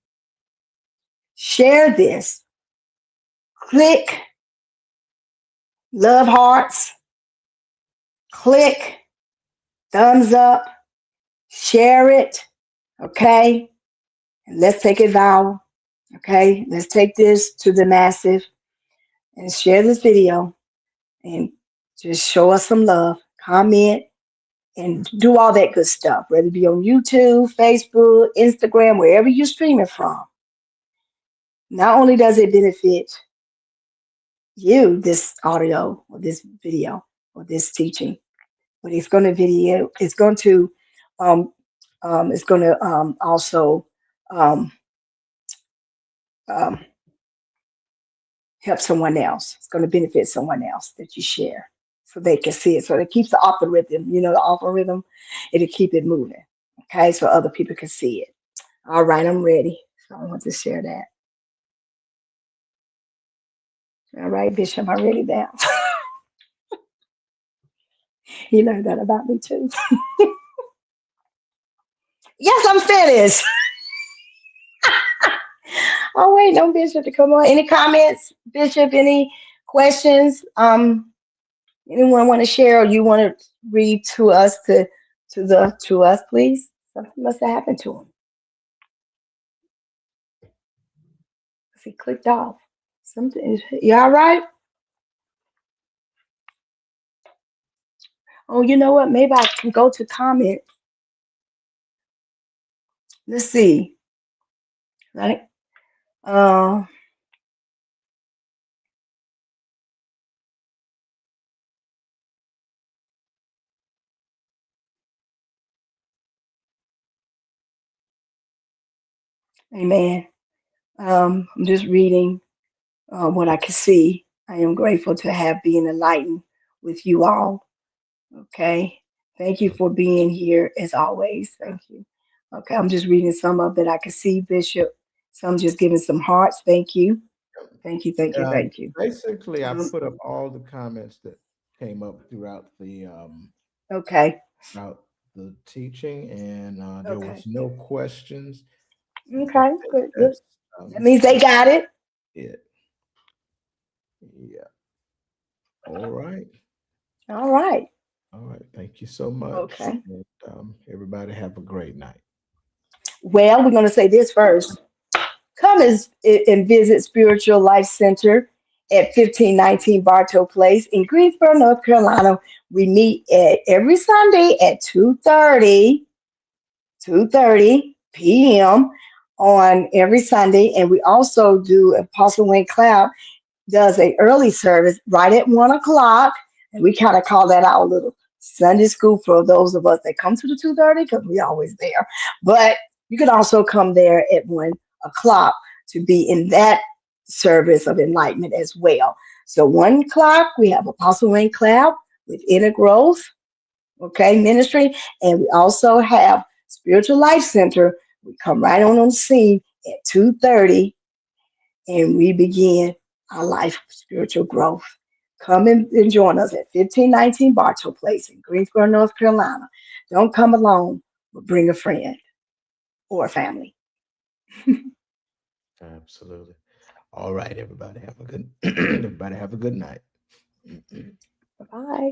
Share this. Click love hearts, click, thumbs up, share it. Okay. And let's take it viral. Okay. Let's take this to the massive and share this video and just show us some love. Comment and do all that good stuff, whether it be on YouTube, Facebook, Instagram, wherever you're streaming from. Not only does it benefit you, this audio or this video or this teaching, but um, it's going to also um, um, help someone else. It's going to benefit someone else that you share so they can see it. So it keeps the algorithm, the algorithm, it'll keep it moving. Okay, so other people can see it. All right, I'm ready. So I want to share that. All right, Bishop, I'm ready now. You learned that about me too. Yes, I'm finished. Oh, wait, no, Bishop, to come on. Any comments, Bishop? Any questions? Anyone want to share, or you want to read to us to us, please? Something must have happened to him. He clicked off. Something. You all right? Oh, you know what? Maybe I can go to comment. Let's see. Right. Uh, Amen. I'm just reading what I can see. I am grateful to have been enlightened with you all. Okay. Thank you for being here as always. Thank you. Okay. I'm just reading some of that I can see, Bishop. Some just giving some hearts. Thank you. Thank you. Thank you. Yeah, Thank you. basically, I Um, put up all the comments that came up okay. throughout the teaching, and there was Okay. no questions. And I Okay. think Good. Good. that's That means they got it. it. Yeah. All right. All right. All right. Thank you so much. Okay. And everybody have a great night. Well, we're going to say this first. Come and visit Spiritual Life Center at 1519 Bartow Place in Greensboro, North Carolina. We meet every Sunday at 2:30 p.m. on every Sunday. And we also do Apostle Wayne Cloud does a early service right at 1 o'clock. And we kind of call that our little Sunday school for those of us that come to the 2:30 because we always there. But you can also come there at 1 o'clock to be in that service of enlightenment as well. So 1 o'clock, we have Apostle Wayne Cloud with Inner Growth, okay, ministry. And we also have Spiritual Life Center. We come right on the scene at 2:30 and we begin our life of spiritual growth. Come and join us at 1519 Bartow Place in Greensboro, North Carolina. Don't come alone, but bring a friend or a family. Absolutely. All right, everybody have a good everybody have a good night. Bye bye.